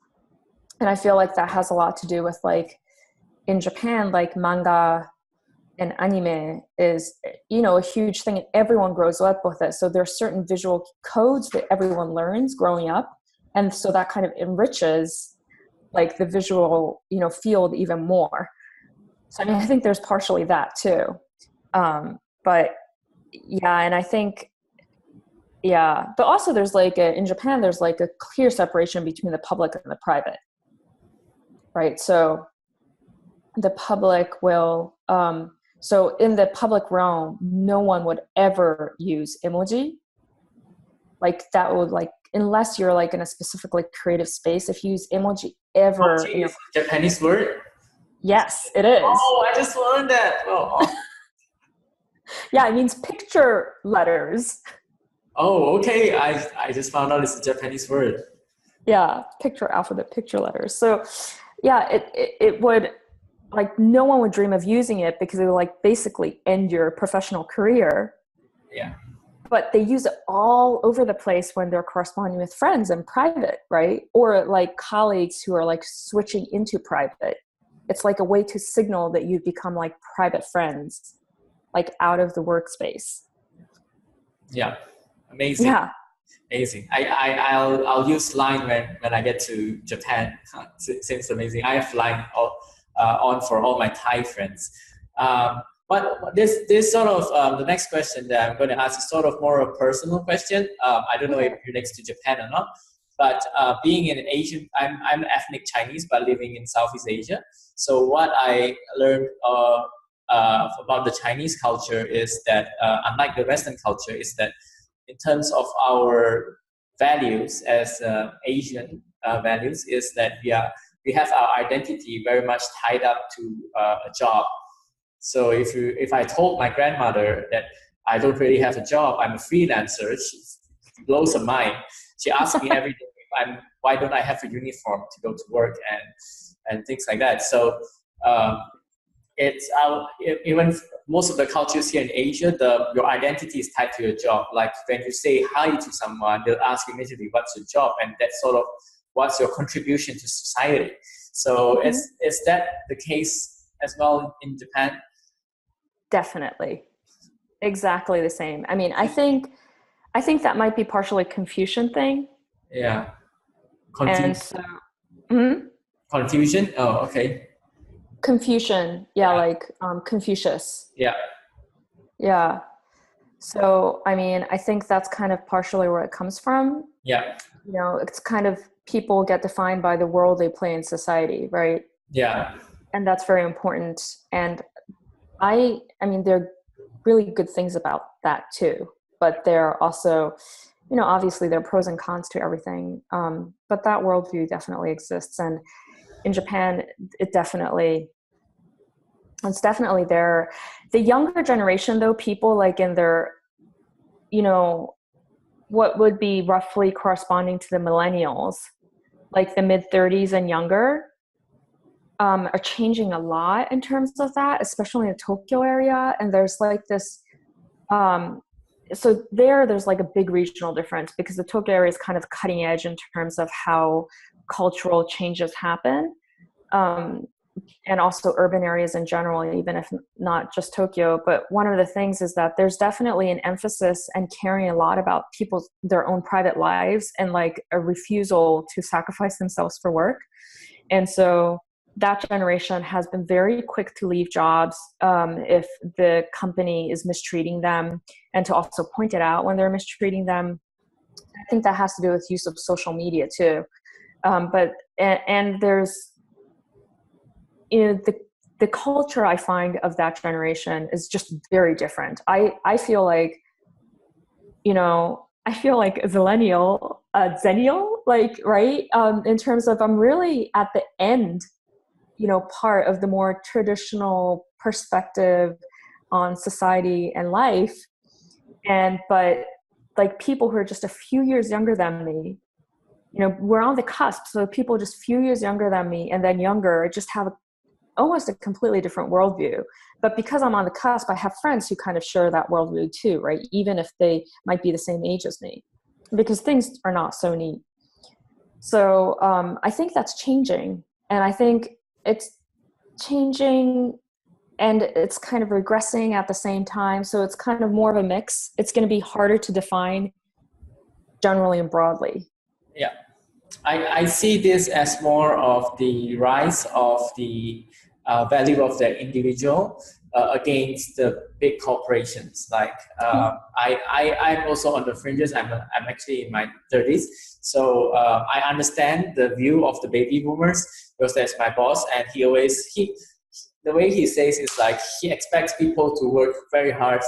Speaker 1: And I feel like that has a lot to do with like, in Japan, like manga and anime is, you know, a huge thing and everyone grows up with it. So there are certain visual codes that everyone learns growing up. And so that kind of enriches like the visual, you know, field even more. So I mean, I think there's partially that too. But yeah, and I think, yeah, but also there's like in Japan, there's like a clear separation between the public and the private, right? So the public will, so in the public realm, no one would ever use emoji. Like that would like, unless you're like in a specifically creative space, if you use emoji ever.
Speaker 2: Emoji is a Japanese word?
Speaker 1: Yes, it is.
Speaker 2: Oh, I just learned that. Oh.
Speaker 1: Yeah, it means picture letters.
Speaker 2: Oh, okay. I just found out it's a Japanese word.
Speaker 1: Yeah, picture alphabet, picture letters. So yeah, it would, like no one would dream of using it because it would like basically end your professional career.
Speaker 2: Yeah.
Speaker 1: But they use it all over the place when they're corresponding with friends in private, right? Or like colleagues who are like switching into private. It's like a way to signal that you've become like private friends, like out of the workspace.
Speaker 2: Yeah. Amazing.
Speaker 1: Yeah.
Speaker 2: Amazing. I'll use Line when I get to Japan. Seems amazing. I have Line on for all my Thai friends. But this sort of the next question that I'm going to ask is sort of more a personal question. I don't know if you're next to Japan or not, but being in an Asian, I'm ethnic Chinese, but living in Southeast Asia. So what I learned about the Chinese culture is that unlike the Western culture, is that in terms of our values as Asian values, is that we have our identity very much tied up to a job. So if I told my grandmother that I don't really have a job, I'm a freelancer, she blows her mind. She asks me every day if why don't I have a uniform to go to work and things like that. So it's even most of the cultures here in Asia, your identity is tied to your job. Like when you say hi to someone, they'll ask immediately, "What's your job?" And that's sort of what's your contribution to society. So is that the case as well in Japan?
Speaker 1: Definitely, exactly the same. I mean, I think that might be partially a Confucian thing.
Speaker 2: Yeah.
Speaker 1: And so,
Speaker 2: Confusion? Oh, okay.
Speaker 1: Confucian, yeah, like Confucius.
Speaker 2: Yeah.
Speaker 1: Yeah. So, I mean, I think that's kind of partially where it comes from.
Speaker 2: Yeah.
Speaker 1: You know, it's kind of people get defined by the role they play in society, right?
Speaker 2: Yeah.
Speaker 1: And that's very important. And I mean, there are really good things about that too, but there are also, you know, obviously there are pros and cons to everything. But that worldview definitely exists. And in Japan, it's definitely there. The younger generation, though, people like in their, you know, what would be roughly corresponding to the millennials, like the mid-30s and younger, are changing a lot in terms of that, especially in the Tokyo area. And there's like this, so there's like a big regional difference because the Tokyo area is kind of cutting edge in terms of how cultural changes happen. And also urban areas in general, even if not just Tokyo. But one of the things is that there's definitely an emphasis and caring a lot about their own private lives and like a refusal to sacrifice themselves for work. And so that generation has been very quick to leave jobs if the company is mistreating them, and to also point it out when they're mistreating them. I think that has to do with use of social media too. And there's, you know, the culture I find of that generation is just very different. I feel like, you know, I feel like a Zillennial, Zennial, like, right? In terms of I'm really at the end, you know, part of the more traditional perspective on society and life. But like people who are just a few years younger than me, you know, we're on the cusp. So people just a few years younger than me and then younger just have almost a completely different worldview. But because I'm on the cusp, I have friends who kind of share that worldview too, right? Even if they might be the same age as me, because things are not so neat. So I think that's changing. And I think it's changing and it's kind of regressing at the same time. So it's kind of more of a mix. It's going to be harder to define generally and broadly.
Speaker 2: Yeah. I see this as more of the rise of the value of the individual against the big corporations. Like I'm also on the fringes. I'm actually in my 30s, so I understand the view of the baby boomers because that's my boss, and the way he says is like he expects people to work very hard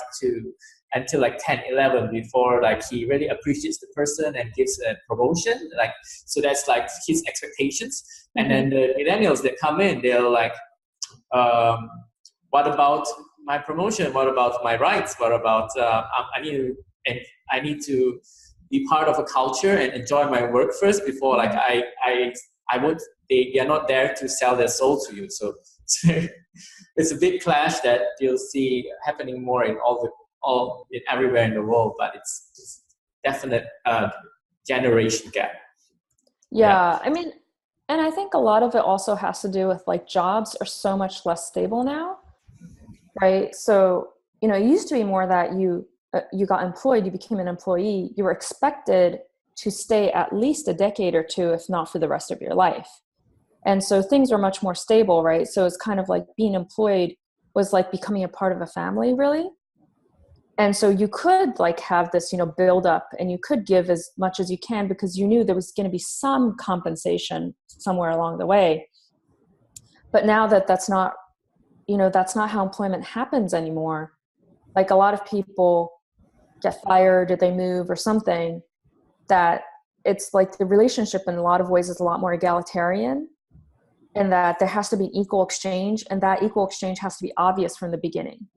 Speaker 2: until like 10, 11 before like he really appreciates the person and gives a promotion. Like, so that's like his expectations. And then the millennials that come in, they're like, what about my promotion? What about my rights? What about, I need to be part of a culture and enjoy my work first before like they are not there to sell their soul to you. So it's a big clash that you'll see happening more in everywhere in the world, but it's definite generation gap.
Speaker 1: Yeah, I mean, and I think a lot of it also has to do with like jobs are so much less stable now, right? So, you know, it used to be more that you got employed, you became an employee, you were expected to stay at least a decade or two, if not for the rest of your life. And so things are much more stable, right? So it's kind of like being employed was like becoming a part of a family, really. And so you could like have this, you know, build up and you could give as much as you can because you knew there was going to be some compensation somewhere along the way. But now that's not, you know, that's not how employment happens anymore. Like a lot of people get fired or they move or something, that it's like the relationship in a lot of ways is a lot more egalitarian, and that there has to be equal exchange, and that equal exchange has to be obvious from the beginning.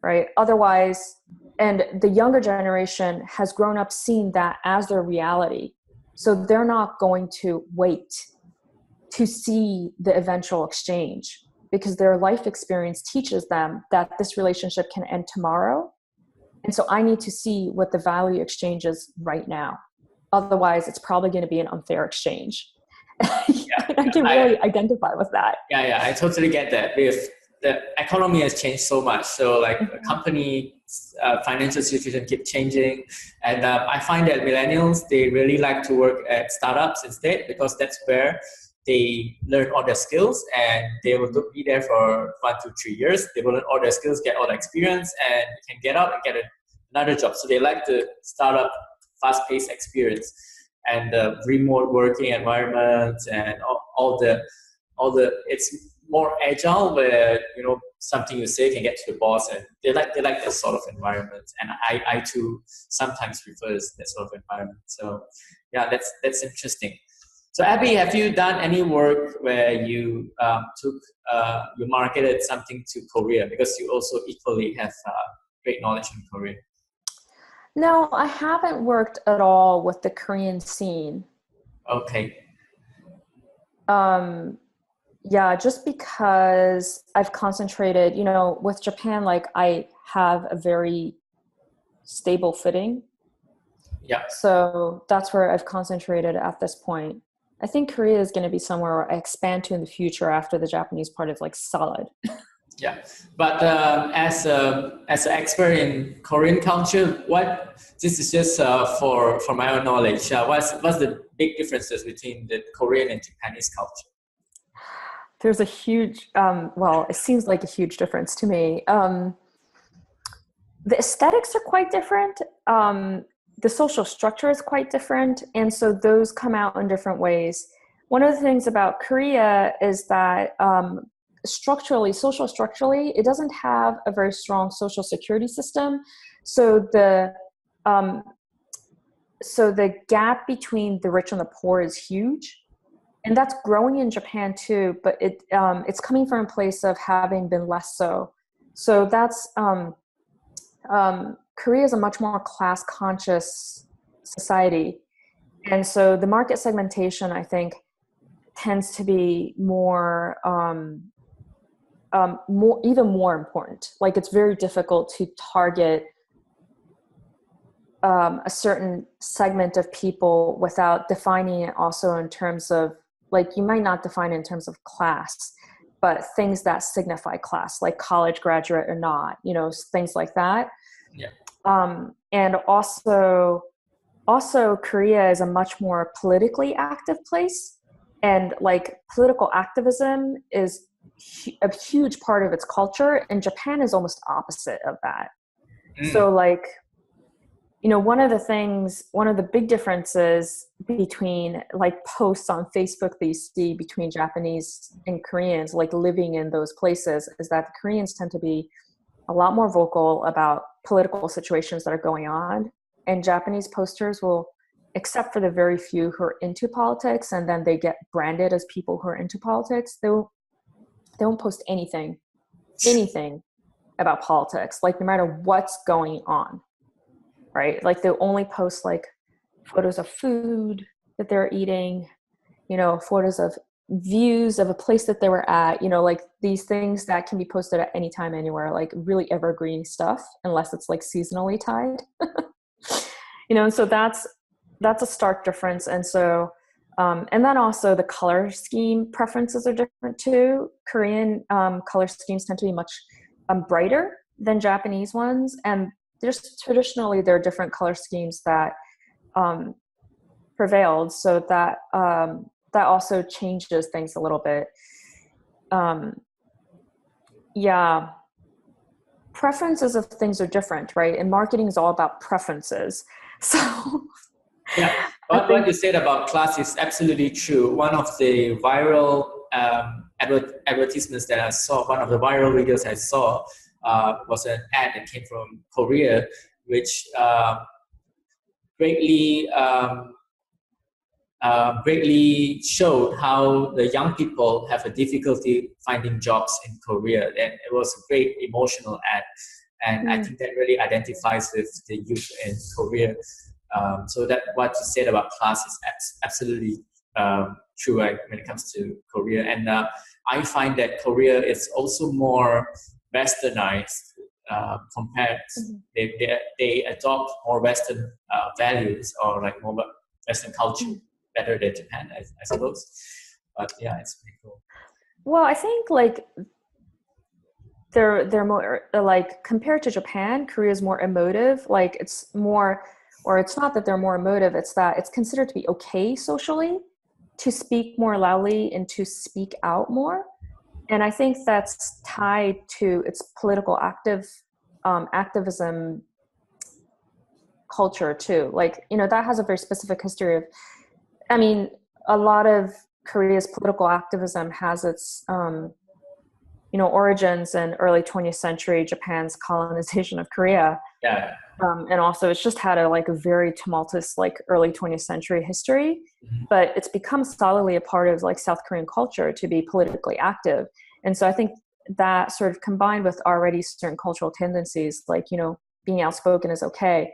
Speaker 1: Right? Otherwise, and the younger generation has grown up seeing that as their reality. So they're not going to wait to see the eventual exchange, because their life experience teaches them that this relationship can end tomorrow. And so I need to see what the value exchange is right now. Otherwise, it's probably going to be an unfair exchange.
Speaker 2: Yeah,
Speaker 1: I can really identify with that.
Speaker 2: Yeah, I totally get that. With the economy has changed so much, so like a company financial situation keep changing, and I find that millennials, they really like to work at startups instead, because that's where they learn all their skills, and they will be there for 1 to 3 years. They will learn all their skills, get all the experience, and can get out and get another job. So they like the startup, fast-paced experience, and the remote working environment, and all the it's more agile, where something you say can get to the boss, and they like that sort of environment. And I too sometimes prefer that sort of environment. So yeah, that's interesting. So Abbie, have you done any work where you you marketed something to Korea, because you also equally have great knowledge in Korea?
Speaker 1: No, I haven't worked at all with the Korean scene.
Speaker 2: Okay.
Speaker 1: Yeah, just because I've concentrated, with Japan, like I have a very stable footing.
Speaker 2: Yeah.
Speaker 1: So that's where I've concentrated at this point. I think Korea is going to be somewhere where I expand to in the future after the Japanese part is like solid.
Speaker 2: Yeah, but as an expert in Korean culture, this is just for my own knowledge. What's the big differences between the Korean and Japanese culture?
Speaker 1: There's a huge, it seems like a huge difference to me. The aesthetics are quite different. The social structure is quite different. And so those come out in different ways. One of the things about Korea is that structurally, it doesn't have a very strong social security system. So the gap between the rich and the poor is huge. And that's growing in Japan too, but it's coming from a place of having been less so. So that's Korea is a much more class conscious society. And so the market segmentation, I think, tends to be more even more important. Like it's very difficult to target a certain segment of people without defining it also in terms of, like, you might not define it in terms of class, but things that signify class, like college graduate or not, things like that.
Speaker 2: Yeah.
Speaker 1: And also Korea is a much more politically active place, and like political activism is a huge part of its culture, and Japan is almost opposite of that. So like, one of the big differences between like posts on Facebook that you see between Japanese and Koreans, like living in those places, is that the Koreans tend to be a lot more vocal about political situations that are going on. And Japanese posters will, except for the very few who are into politics, and then they get branded as people who are into politics, they won't post anything about politics, like no matter what's going on. Right? Like they'll only post like photos of food that they're eating, photos of views of a place that they were at, like these things that can be posted at any time, anywhere, like really evergreen stuff, unless it's like seasonally tied. And so that's a stark difference. And so, and then also the color scheme preferences are different too. Korean color schemes tend to be much brighter than Japanese ones. And there's traditionally, there are different color schemes that prevailed. So that also changes things a little bit. Yeah. Preferences of things are different, right? And marketing is all about preferences. So
Speaker 2: yeah, what you said about class is absolutely true. One of the viral advertisements that I saw, one of the viral videos I saw, was an ad that came from Korea, which greatly showed how the young people have a difficulty finding jobs in Korea, and it was a great emotional ad. And I think that really identifies with the youth in Korea. So that what you said about class is absolutely true when it comes to Korea. And I find that Korea is also more westernized compared. They adopt more Western values or like more Western culture better than Japan, I suppose. But yeah, it's pretty cool.
Speaker 1: Well, I think like they're more like compared to Japan, Korea is more emotive. Like it's more, or it's not that they're more emotive, it's that it's considered to be okay socially to speak more loudly and to speak out more. And I think that's tied to its political activism culture too. Like, you know, that has a very specific history of, I mean, a lot of Korea's political activism has its, you know, origins in early 20th century Japan's colonization of Korea.
Speaker 2: Yeah.
Speaker 1: And also it's just had a very tumultuous like early 20th century history, but it's become solidly a part of like South Korean culture to be politically active. And so I think that sort of combined with already certain cultural tendencies, like, you know, being outspoken is okay.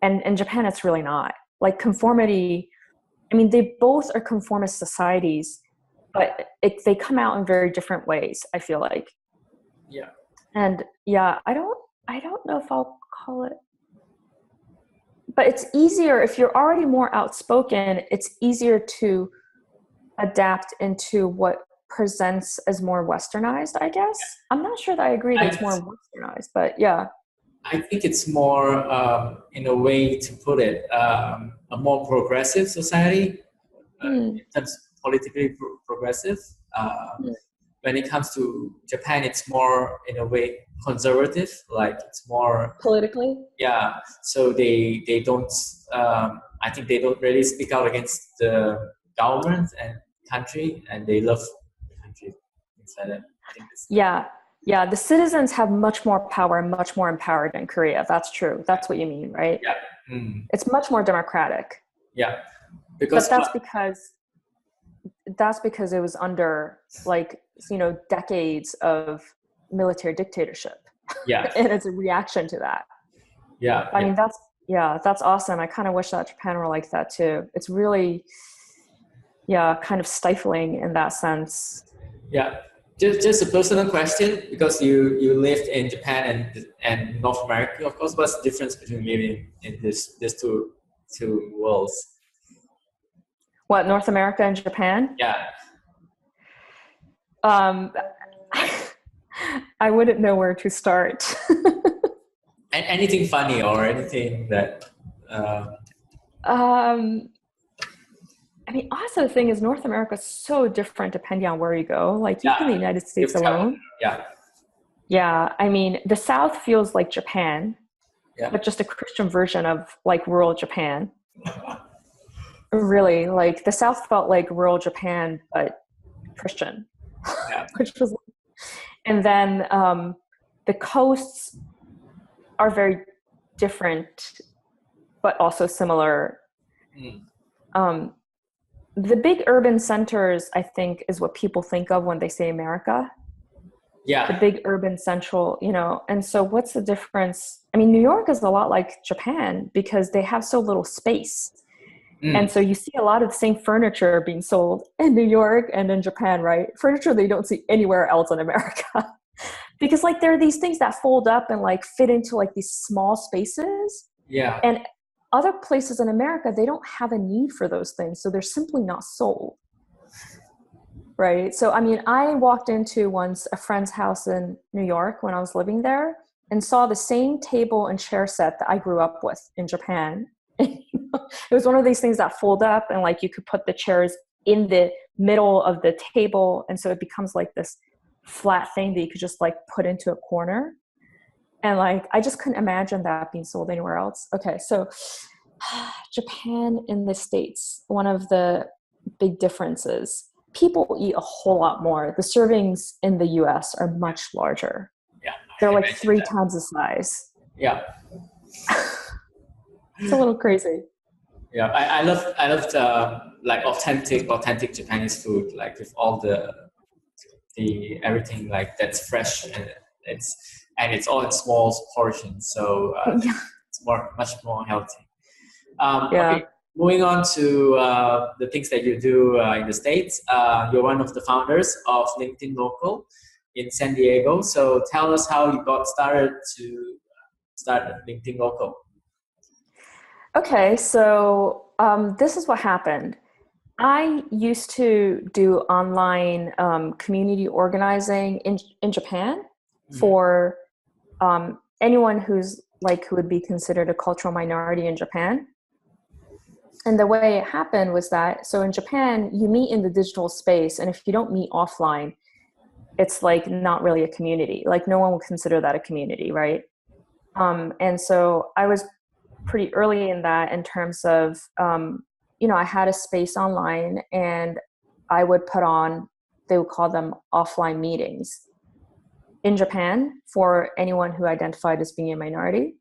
Speaker 1: And in Japan, it's really not. Like conformity, I mean, they both are conformist societies, but they come out in very different ways, I feel like.
Speaker 2: Yeah.
Speaker 1: And yeah, I don't know if I'll call it, but it's easier if you're already more outspoken, it's easier to adapt into what presents as more westernized, I guess. I'm not sure that I agree that it's more westernized, but yeah.
Speaker 2: I think it's more, in a way to put it, a more progressive society, in terms of politically progressive. When it comes to Japan, it's more, in a way, conservative, like it's more...
Speaker 1: Politically?
Speaker 2: Yeah, so they don't, I think they don't really speak out against the government and country, and they love the country, things like that.
Speaker 1: Yeah, the citizens have much more power and much more empowered in Korea. That's true. That's what you mean, right?
Speaker 2: Yeah.
Speaker 1: It's much more democratic.
Speaker 2: Yeah.
Speaker 1: But that's because it was under like, you know, decades of military dictatorship.
Speaker 2: Yeah.
Speaker 1: And it's a reaction to that.
Speaker 2: Yeah.
Speaker 1: I mean, that's awesome. I kind of wish that Japan were like that too. It's really, kind of stifling in that sense.
Speaker 2: Yeah. Just a personal question, because you lived in Japan and North America, of course. What's the difference between living in these two worlds?
Speaker 1: What, North America and Japan?
Speaker 2: Yeah.
Speaker 1: I wouldn't know where to start.
Speaker 2: And anything funny or anything that...
Speaker 1: I mean, also the thing is North America is so different depending on where you go. Like even in the United States alone.
Speaker 2: Yeah.
Speaker 1: Yeah. I mean, the South feels like Japan, but just a Christian version of like rural Japan. Really, like the South felt like rural Japan, but Christian. Which was, and then the coasts are very different, but also similar. The big urban centers, I think, is what people think of when they say America. Yeah. The big urban central, you know, and so what's the difference? I mean, New York is a lot like Japan because they have so little space. And so you see a lot of the same furniture being sold in New York and in Japan, right? Furniture that you don't see anywhere else in America. Because like there are these things that fold up and like fit into like these small spaces. Yeah. And other places in America, they don't have a need for those things. So they're simply not sold. Right. So, I mean, I walked into once a friend's house in New York when I was living there and saw the same table and chair set that I grew up with in Japan. It was one of these things that fold up and like you could put the chairs in the middle of the table. And so it becomes like this flat thing that you could just like put into a corner. And like, I just couldn't imagine that being sold anywhere else. Okay. So Japan in the States, one of the big differences, people eat a whole lot more. The servings in the US are much larger. Yeah. They're like 3 times the size. Yeah. It's a little crazy.
Speaker 2: Yeah. I love like authentic Japanese food, like with all the everything like that's fresh and it's all in small portions, so it's much more healthy.
Speaker 1: Yeah.
Speaker 2: Okay, moving on to the things that you do in the States. You're one of the founders of LinkedIn Local in San Diego. So tell us how you got started to start LinkedIn Local.
Speaker 1: Okay, so this is what happened. I used to do online community organizing in Japan for anyone who would be considered a cultural minority in Japan. And the way it happened was that, so in Japan, you meet in the digital space, and if you don't meet offline, it's like not really a community. Like no one would consider that a community, right? And so I was pretty early in that in terms of, I had a space online and I would put on, they would call them offline meetings in Japan for anyone who identified as being a minority.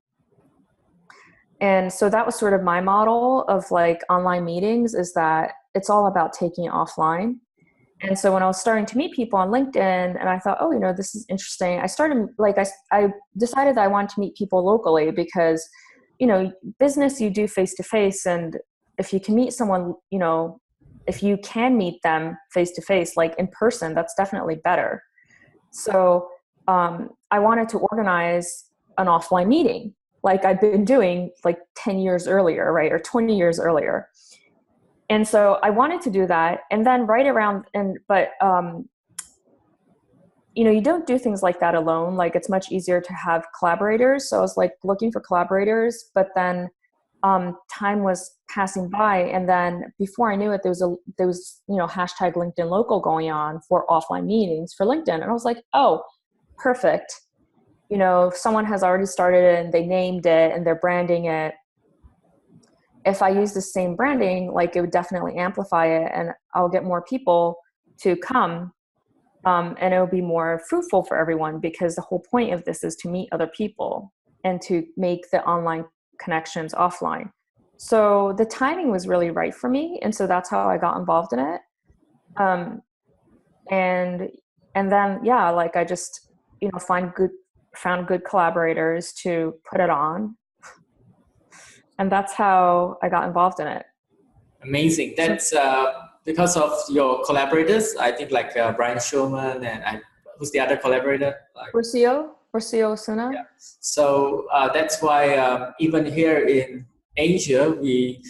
Speaker 1: And so that was sort of my model of like online meetings, is that it's all about taking it offline. And so when I was starting to meet people on LinkedIn and I thought, oh, this is interesting. I started I decided that I wanted to meet people locally because, business you do face to face. And if you can meet someone, if you can meet them face to face, like in person, that's definitely better. So I wanted to organize an offline meeting like I'd been doing like 10 years earlier, right? Or 20 years earlier. And so I wanted to do that. And then you don't do things like that alone. Like it's much easier to have collaborators. So I was like looking for collaborators, but then time was passing by. And then before I knew it, there was hashtag LinkedIn Local going on for offline meetings for LinkedIn. And I was like, oh, perfect. If someone has already started it and they named it and they're branding it, if I use the same branding, like it would definitely amplify it and I'll get more people to come. And it will be more fruitful for everyone because the whole point of this is to meet other people and to make the online connections offline. So the timing was really right for me. And so that's how I got involved in it. And then, yeah, like I just, found good collaborators to put it on. And that's how I got involved in it.
Speaker 2: Amazing. That's because of your collaborators. I think like Brian Shulman and who's the other collaborator?
Speaker 1: Rocio Suna.
Speaker 2: Yeah. So that's why even here in Asia, the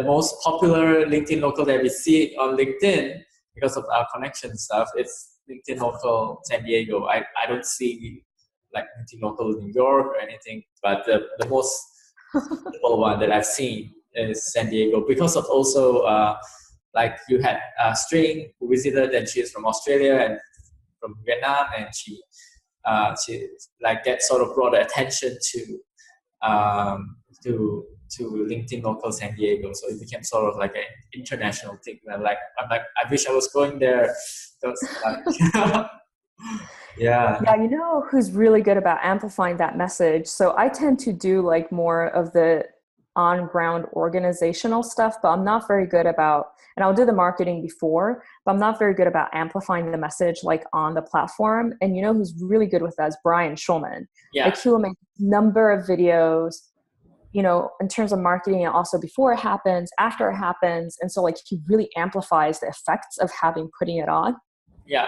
Speaker 2: most popular LinkedIn Local that we see on LinkedIn because of our connection stuff, it's LinkedIn Local San Diego. I don't see like LinkedIn Local New York or anything, but the most simple one that I've seen is San Diego because of also like you had String who visited and she is from Australia and from Vietnam, and she like that sort of brought attention to LinkedIn Local San Diego, so it became sort of like an international thing. And I'm like I wish I was going there. Yeah.
Speaker 1: Yeah, who's really good about amplifying that message? So I tend to do like more of the on-ground organizational stuff, but I'm not very good about, and I'll do the marketing before, but I'm not very good about amplifying the message like on the platform. And who's really good with that is Brian Shulman.
Speaker 2: Yeah.
Speaker 1: Like he will make a number of videos, in terms of marketing, and also before it happens, after it happens. And so like he really amplifies the effects of putting it on.
Speaker 2: Yeah.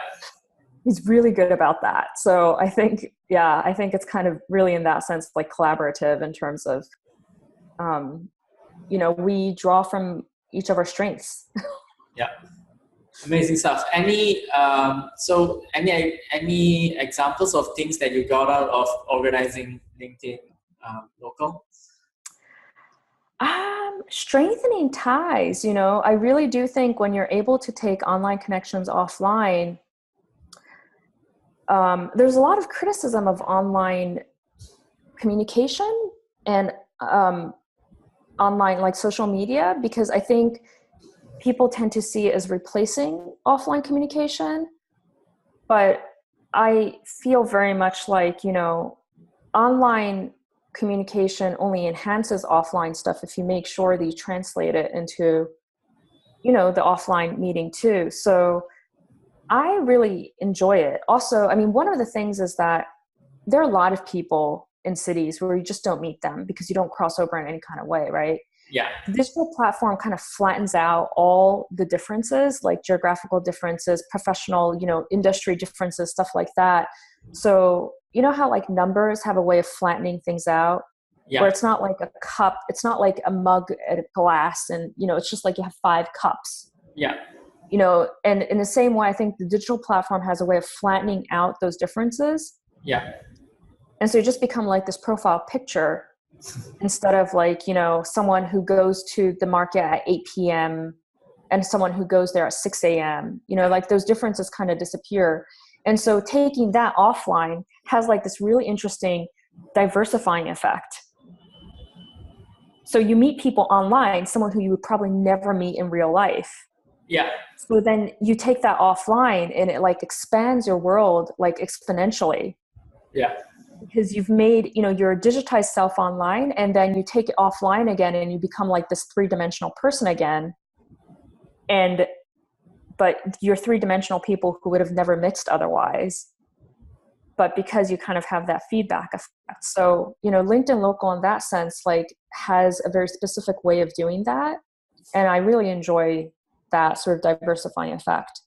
Speaker 1: He's really good about that. So I think it's kind of really in that sense, like collaborative in terms of, we draw from each of our strengths.
Speaker 2: Yeah. Amazing stuff. Any examples of things that you got out of organizing LinkedIn Local?
Speaker 1: Strengthening ties, I really do think when you're able to take online connections offline, there's a lot of criticism of online communication and online like social media, because I think people tend to see it as replacing offline communication. But I feel very much like, online communication only enhances offline stuff if you make sure that you translate it into, the offline meeting too. So I really enjoy it. Also, I mean, one of the things is that there are a lot of people in cities where you just don't meet them because you don't cross over in any kind of way, right?
Speaker 2: Yeah.
Speaker 1: The digital platform kind of flattens out all the differences, like geographical differences, professional, industry differences, stuff like that. So you know how like numbers have a way of flattening things out,
Speaker 2: Yeah.
Speaker 1: where it's not like a cup, it's not like a mug at a glass, and it's just like you have 5 cups.
Speaker 2: Yeah.
Speaker 1: And in the same way, I think the digital platform has a way of flattening out those differences.
Speaker 2: Yeah.
Speaker 1: And so you just become like this profile picture instead of like, someone who goes to the market at 8 p.m. and someone who goes there at 6 a.m. Like those differences kind of disappear. And so taking that offline has like this really interesting diversifying effect. So you meet people online, someone who you would probably never meet in real life.
Speaker 2: Yeah.
Speaker 1: So then you take that offline and it like expands your world like exponentially.
Speaker 2: Yeah.
Speaker 1: Because you've made, your digitized self online, and then you take it offline again and you become like this 3-dimensional person again. But you're 3-dimensional people who would have never mixed otherwise. But because you kind of have that feedback effect. So, LinkedIn Local in that sense, like has a very specific way of doing that. And I really enjoy that sort of diversifying effect.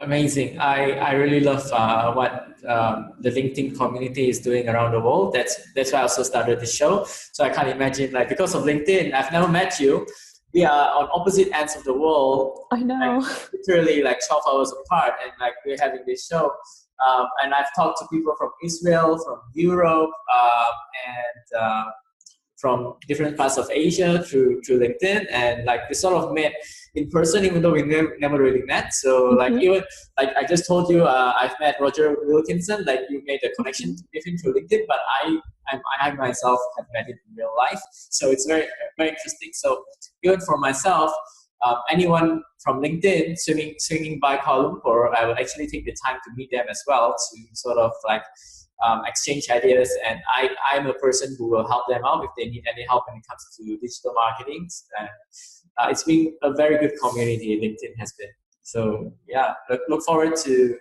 Speaker 2: Amazing. I really love what the LinkedIn community is doing around the world. That's why I also started the show. So I can't imagine, like, because of LinkedIn, I've never met you. We are on opposite ends of the world.
Speaker 1: I know.
Speaker 2: Like, literally like 12 hours apart, and like we're having this show. And I've talked to people from Israel, from Europe, and from different parts of Asia through LinkedIn, and like we sort of met in person, even though we never really met. So like even like I just told you, I've met Roger Wilkinson. Like you made a connection with him through LinkedIn, but I myself have met him in real life. So it's very very interesting. So even for myself, anyone from LinkedIn swinging by Kuala Lumpur, I would actually take the time to meet them as well to sort of like exchange ideas, and I'm a person who will help them out if they need any help when it comes to digital marketing. And it's been a very good community, LinkedIn has been. So yeah, look forward to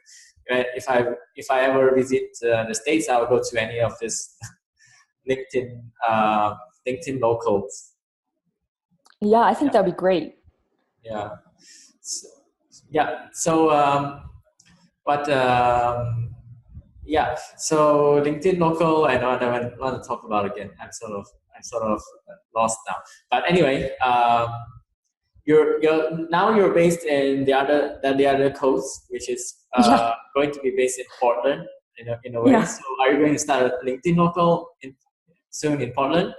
Speaker 2: if I ever visit the States, I'll go to any of this LinkedIn locals.
Speaker 1: Yeah, I think that'd be great.
Speaker 2: Yeah. So LinkedIn local, I know what I want to talk about again. I'm sort of lost now. But anyway, you're based in the other coast, which is going to be based in Portland in a way.
Speaker 1: Yeah.
Speaker 2: So are you going to start a LinkedIn local soon in Portland?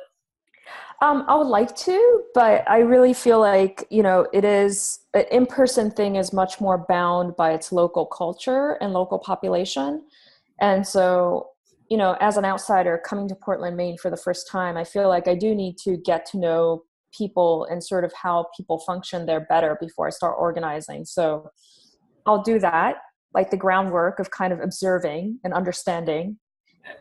Speaker 1: I would like to, but I really feel like, it is an in-person thing is much more bound by its local culture and local population. And so, as an outsider coming to Portland, Maine for the first time, I feel like I do need to get to know people and sort of how people function there better before I start organizing. So I'll do that, like the groundwork of kind of observing and understanding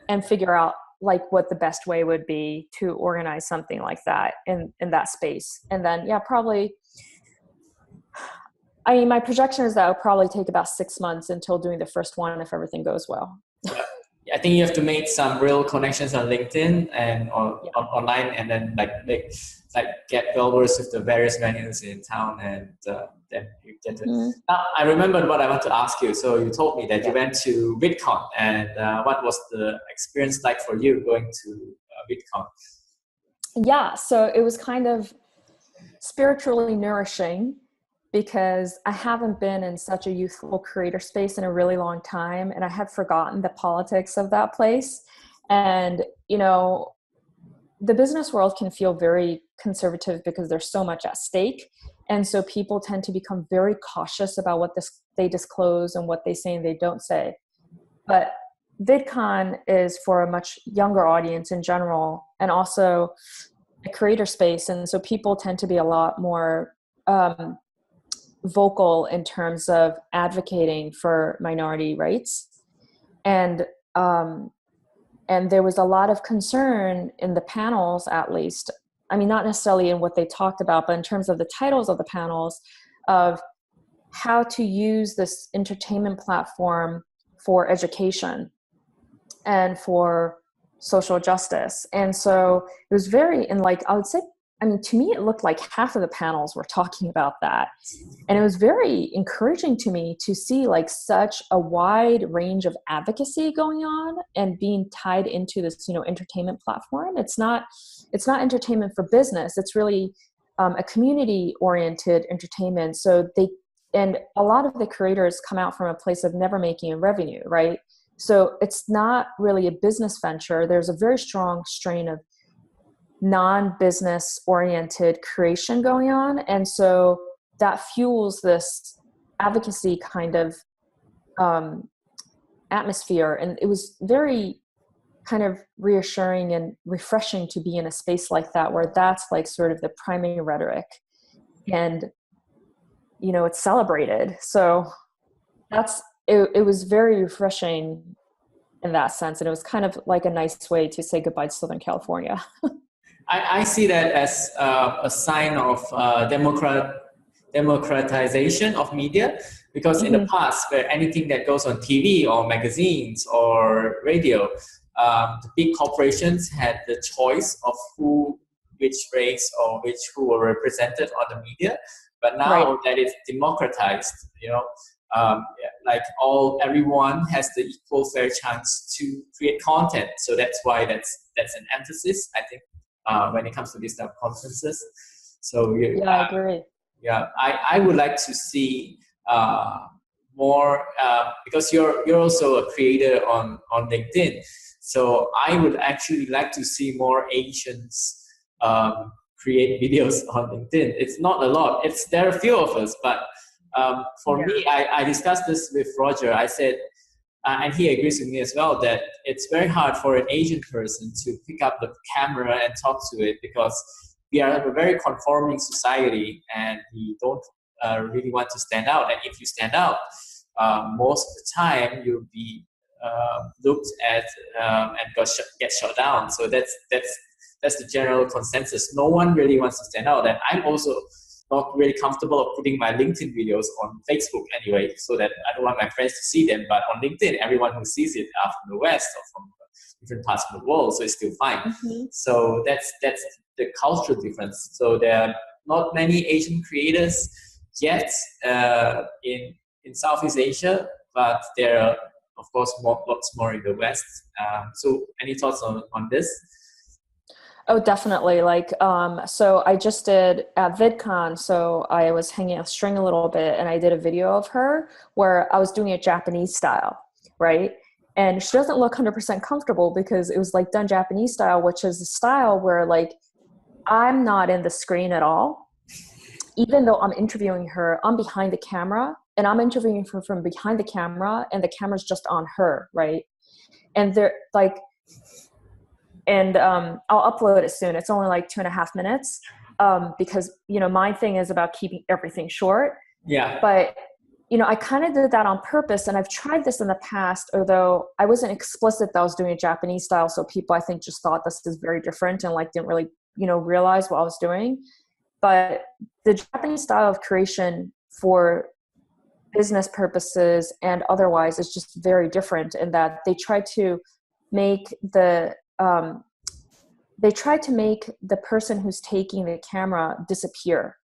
Speaker 1: and figure out like what the best way would be to organize something like that in that space. And then, probably, my projection is that it'll probably take about 6 months until doing the first one if everything goes well.
Speaker 2: I think you have to make some real connections on LinkedIn and online, and then like get well versed with the various venues in town, and then you get to. Now I remembered what I want to ask you. So you told me that you went to Vidcon, and what was the experience like for you going to Vidcon?
Speaker 1: Yeah, so it was kind of spiritually nourishing, because I haven't been in such a youthful creator space in a really long time, and I had forgotten the politics of that place. And, the business world can feel very conservative because there's so much at stake. And so people tend to become very cautious about what they disclose and what they say and they don't say. But VidCon is for a much younger audience in general, and also a creator space. And so people tend to be a lot more vocal in terms of advocating for minority rights. And there was a lot of concern in the panels, at least. I mean, not necessarily in what they talked about, but in terms of the titles of the panels, of how to use this entertainment platform for education and for social justice. And so it was very, and like, I would say, I mean, to me, it looked like half of the panels were talking about that. And it was very encouraging to me to see like such a wide range of advocacy going on and being tied into this, you know, entertainment platform. It's not entertainment for business. It's really a community oriented entertainment. So and a lot of the creators come out from a place of never making a revenue, right? So it's not really a business venture. There's a very strong strain of non-business oriented creation going on. And so that fuels this advocacy kind of atmosphere. And it was very kind of reassuring and refreshing to be in a space like that, where that's like sort of the primary rhetoric. And, you know, it's celebrated. So it was very refreshing in that sense. And it was kind of like a nice way to say goodbye to Southern California.
Speaker 2: I see that as a sign of democratization of media, because in the past, where anything that goes on TV or magazines or radio, the big corporations had the choice of which race or who were represented on the media. But now that it's democratized, you know, like everyone has the equal fair chance to create content. So that's why that's an emphasis, I think, when it comes to these type of conferences. So
Speaker 1: I agree.
Speaker 2: Yeah, I would like to see more, because you're also a creator on LinkedIn. So I would actually like to see more Asians create videos on LinkedIn. It's not a lot. There are a few of us, but for me, I discussed this with Roger. I said, and he agrees with me as well, that it's very hard for an Asian person to pick up the camera and talk to it, because we are a very conforming society and we don't really want to stand out. And if you stand out, most of the time you'll be looked at and get shut down. So that's the general consensus. No one really wants to stand out. And I'm also not really comfortable of putting my LinkedIn videos on Facebook anyway, so that I don't want my friends to see them. But on LinkedIn, everyone who sees it are from the West or from different parts of the world, so it's still fine. So that's the cultural difference. So there are not many Asian creators yet in Southeast Asia, but there are, of course, lots more in the West. So any thoughts on this?
Speaker 1: Oh, definitely. Like, so I just did at Vidcon. So I was hanging a string a little bit and I did a video of her where I was doing it Japanese style, right? And she doesn't look 100% comfortable because it was like done Japanese style, which is a style where like, I'm not in the screen at all. Even though I'm interviewing her, I'm behind the camera and I'm interviewing her from behind the camera and the camera's just on her, right? And they're like, and I'll upload it soon. It's only like 2.5 minutes because, you know, my thing is about keeping everything short.
Speaker 2: Yeah.
Speaker 1: But, you know, I kind of did that on purpose. And I've tried this in the past, although I wasn't explicit that I was doing a Japanese style. So people, I think, just thought this is very different and like didn't really, you know, realize what I was doing. But the Japanese style of creation for business purposes and otherwise is just very different in that they try to make the person who's taking the camera disappear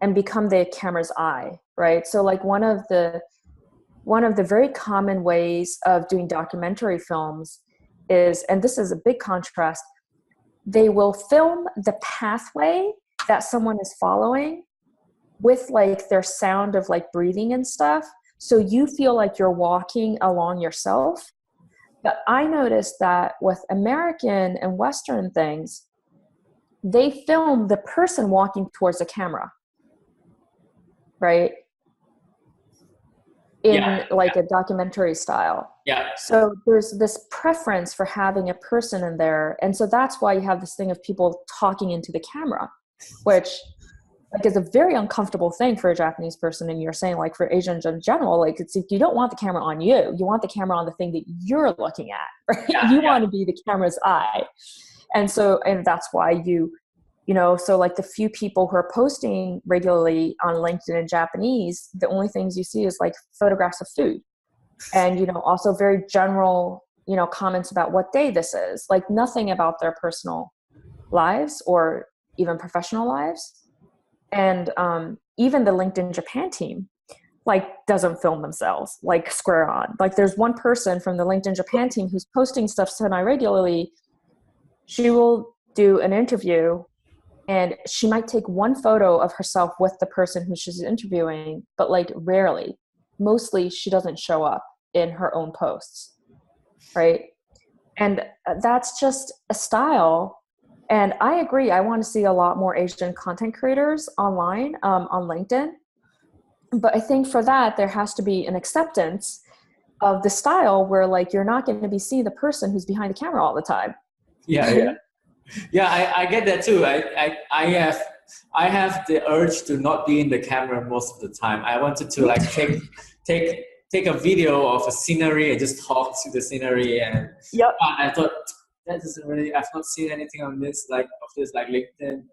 Speaker 1: and become the camera's eye, right? So like one of the very common ways of doing documentary films is, and this is a big contrast, they will film the pathway that someone is following with like their sound of like breathing and stuff. So you feel like you're walking along yourself. But I noticed that with American and Western things, they film the person walking towards the camera, right? In a documentary style.
Speaker 2: Yeah.
Speaker 1: So there's this preference for having a person in there. And so that's why you have this thing of people talking into the camera, which like is a very uncomfortable thing for a Japanese person. And you're saying like for Asians in general, like it's, you don't want the camera on you want the camera on the thing that you're looking at, right? You want to be the camera's eye. And so, and that's why you know, so like the few people who are posting regularly on LinkedIn in Japanese, the only things you see is like photographs of food and, you know, also very general comments about what day this is, like nothing about their personal lives or even professional lives. And even the LinkedIn Japan team, like, doesn't film themselves, like, square on. Like, there's one person from the LinkedIn Japan team who's posting stuff semi-regularly. She will do an interview and she might take one photo of herself with the person who she's interviewing, but like rarely. Mostly she doesn't show up in her own posts, right? And that's just a style. And I agree, I want to see a lot more Asian content creators online, on LinkedIn. But I think for that, there has to be an acceptance of the style where, like, you're not going to be seeing the person who's behind the camera all the time.
Speaker 2: Yeah. I get that too. I have the urge to not be in the camera most of the time. I wanted to like take a video of a scenery and just talk to the scenery, and
Speaker 1: Yep.
Speaker 2: I thought that doesn't really. I've not seen anything on this like LinkedIn.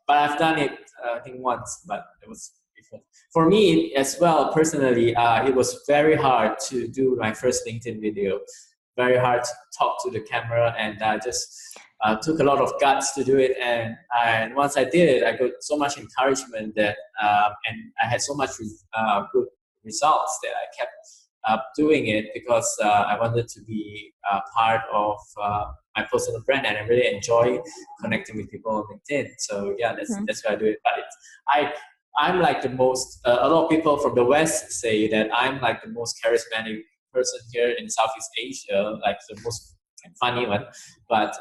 Speaker 2: But I've done it I think once, but it was different. For me as well personally. It was very hard to do my first LinkedIn video. Very hard to talk to the camera, and I just took a lot of guts to do it. And once I did it, I got so much encouragement that, and I had so much good results that I kept doing it because I wanted to be part of my personal brand, and I really enjoy connecting with people on LinkedIn. So yeah, that's why I do it. But I'm like the most. A lot of people from the West say that I'm like the most charismatic person here in Southeast Asia, like the most funny one, but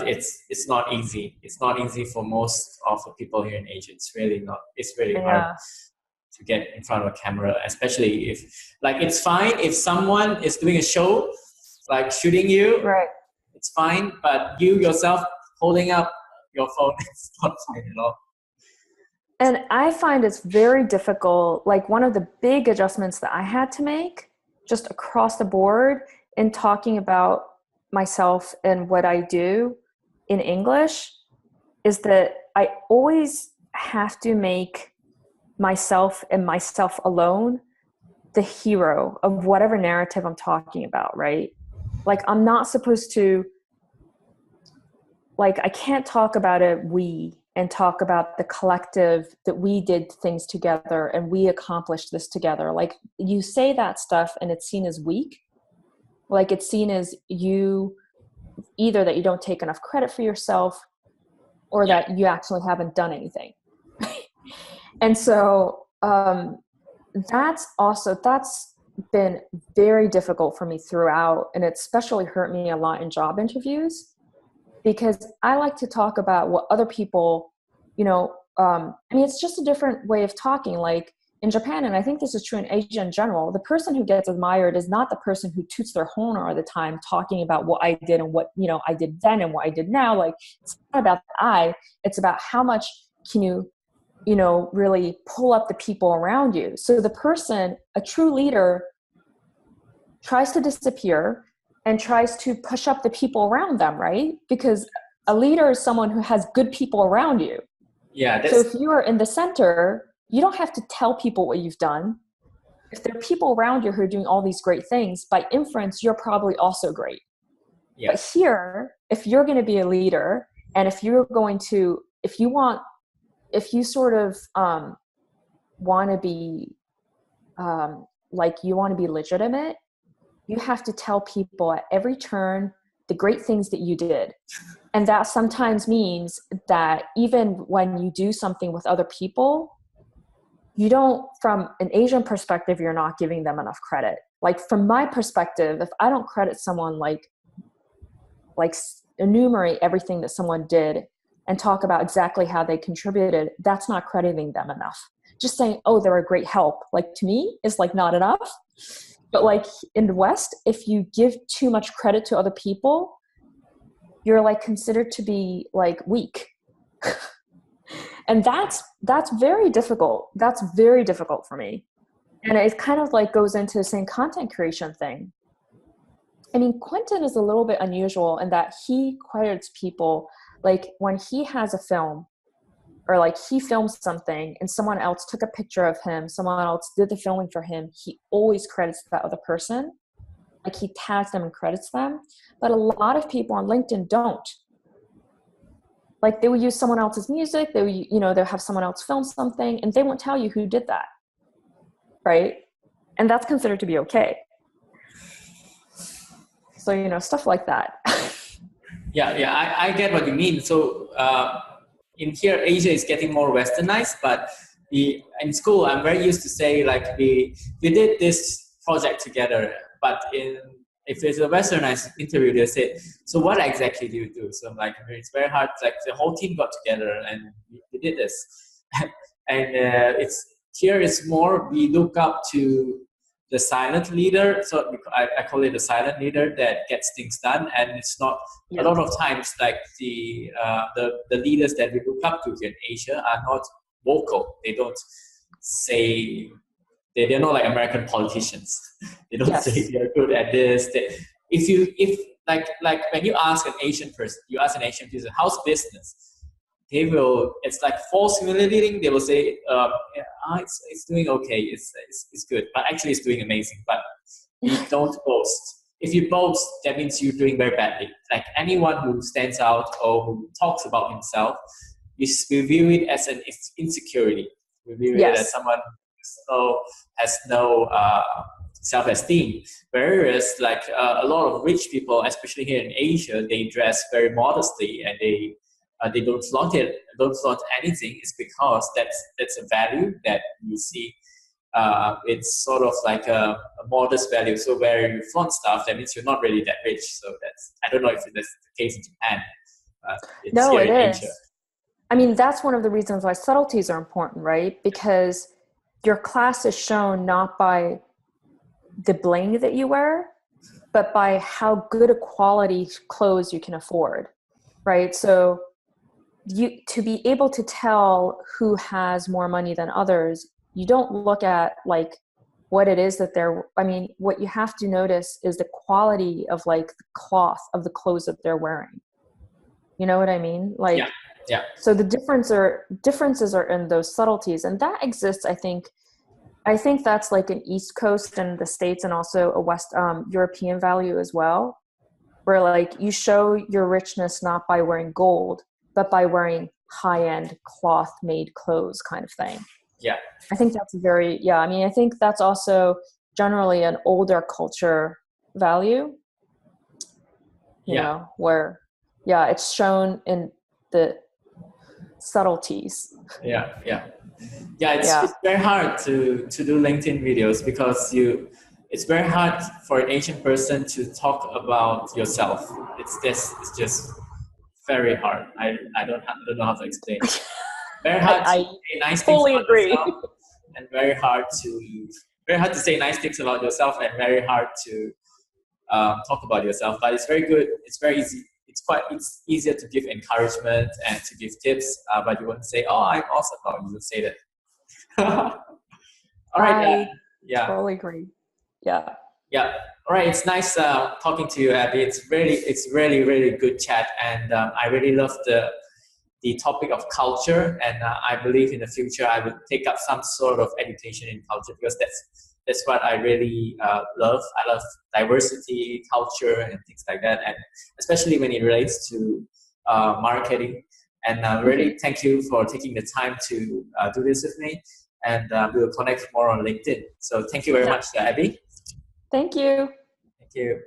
Speaker 2: it's not easy. It's not easy for most of the people here in Asia. It's really not. It's really hard to get in front of a camera, especially if, like, it's fine if someone is doing a show, like shooting you,
Speaker 1: Right?
Speaker 2: it's fine, but you yourself holding up your phone, it's not fine at all.
Speaker 1: And I find it's very difficult. Like, one of the big adjustments that I had to make just across the board in talking about myself and what I do in English is that I always have to make myself and myself alone the hero of whatever narrative I'm talking about, right? Like, I'm not supposed to, like, I can't talk about it we and talk about the collective that we did things together and we accomplished this together. Like, you say that stuff and it's seen as weak. Like, it's seen as you, either that you don't take enough credit for yourself or that you actually haven't done anything. And so that's been very difficult for me throughout. And it especially hurt me a lot in job interviews, because I like to talk about what other people, I mean, it's just a different way of talking. Like, in Japan, and I think this is true in Asia in general, the person who gets admired is not the person who toots their horn all the time talking about what I did and what, I did then and what I did now. Like, it's not about the I, it's about how much can you, really pull up the people around you. So the person, a true leader, tries to disappear and tries to push up the people around them, right? Because a leader is someone who has good people around you.
Speaker 2: Yeah.
Speaker 1: So if you are in the center, you don't have to tell people what you've done. If there are people around you who are doing all these great things, by inference, you're probably also great. Yeah. But here, if you're going to be a leader, and if you sort of want to be, you want to be legitimate, you have to tell people at every turn the great things that you did. And that sometimes means that even when you do something with other people, you don't, from an Asian perspective, you're not giving them enough credit. Like, from my perspective, if I don't credit someone, like enumerate everything that someone did and talk about exactly how they contributed, that's not crediting them enough. Just saying, oh, they're a great help, like, to me, is like not enough. But like in the West, if you give too much credit to other people, you're like considered to be like weak. And that's very difficult. That's very difficult for me. And it kind of like goes into the same content creation thing. I mean, Quentin is a little bit unusual in that he credits people, like when he has a film, or like he filmed something and someone else took a picture of him, someone else did the filming for him, he always credits that other person. Like he tags them and credits them. But a lot of people on LinkedIn don't. Like they will use someone else's music, they will, you know, they'll have someone else film something and they won't tell you who did that. Right? And that's considered to be okay. So, you know, stuff like that.
Speaker 2: Yeah, I get what you mean. So in here, Asia is getting more westernized, but in school, I'm very used to say like we did this project together, but if it's a westernized interview, they say, so what exactly do you do? So I'm like, it's very hard. Like the whole team got together and we did this. And it's more, we look up to the silent leader. So I call it the silent leader that gets things done. And it's not, a lot of times, like the leaders that we look up to here in Asia are not vocal. They don't say, they're not like American politicians. They don't say they're good at this. If when you ask an Asian person, how's business? They will, it's like false humiliating. They will say, it's doing okay. It's good, but actually it's doing amazing. But you don't boast. If you boast, that means you're doing very badly. Like anyone who stands out or who talks about himself, we view it as an insecurity. We view it as someone has no self-esteem. Whereas like a lot of rich people, especially here in Asia, they dress very modestly and they don't flaunt anything. It's because that's a value that you see. It's sort of like a modest value. So where you flaunt stuff, that means you're not really that rich. So I don't know if that's the case in Japan.
Speaker 1: No, it is. Asia. I mean, that's one of the reasons why subtleties are important, right? Because your class is shown not by the bling that you wear, but by how good a quality clothes you can afford, right? So to be able to tell who has more money than others, you don't look at like what it is that what you have to notice is the quality of like the cloth of the clothes that they're wearing. You know what I mean? Like,
Speaker 2: yeah.
Speaker 1: So the differences are in those subtleties, and that exists. I think that's like an East Coast and the States, and also a West European value as well, where like you show your richness not by wearing gold, but by wearing high-end cloth-made clothes, kind of thing.
Speaker 2: Yeah,
Speaker 1: I think that's I think that's also generally an older culture value. You know, where it's shown in the subtleties.
Speaker 2: It's very hard to do LinkedIn videos because it's very hard for an Asian person to talk about yourself. It's just very hard. I don't know how to explain. Very hard to say nice things about yourself, and very hard to say nice things about yourself, and very hard to talk about yourself. But it's very good. It's very easy. It's easier to give encouragement and to give tips, but you wouldn't say, "Oh, I'm awesome." No, you would say that. All right.
Speaker 1: I totally agree. Yeah.
Speaker 2: All right. It's nice talking to you, Abbie. It's really good chat, and I really love the topic of culture. And I believe in the future I will take up some sort of education in culture, because that's what I really love. I love diversity, culture, and things like that, and especially when it relates to marketing. And really thank you for taking the time to do this with me. And we'll connect more on LinkedIn. So thank you very much, Abbie.
Speaker 1: Thank you.
Speaker 2: Thank you.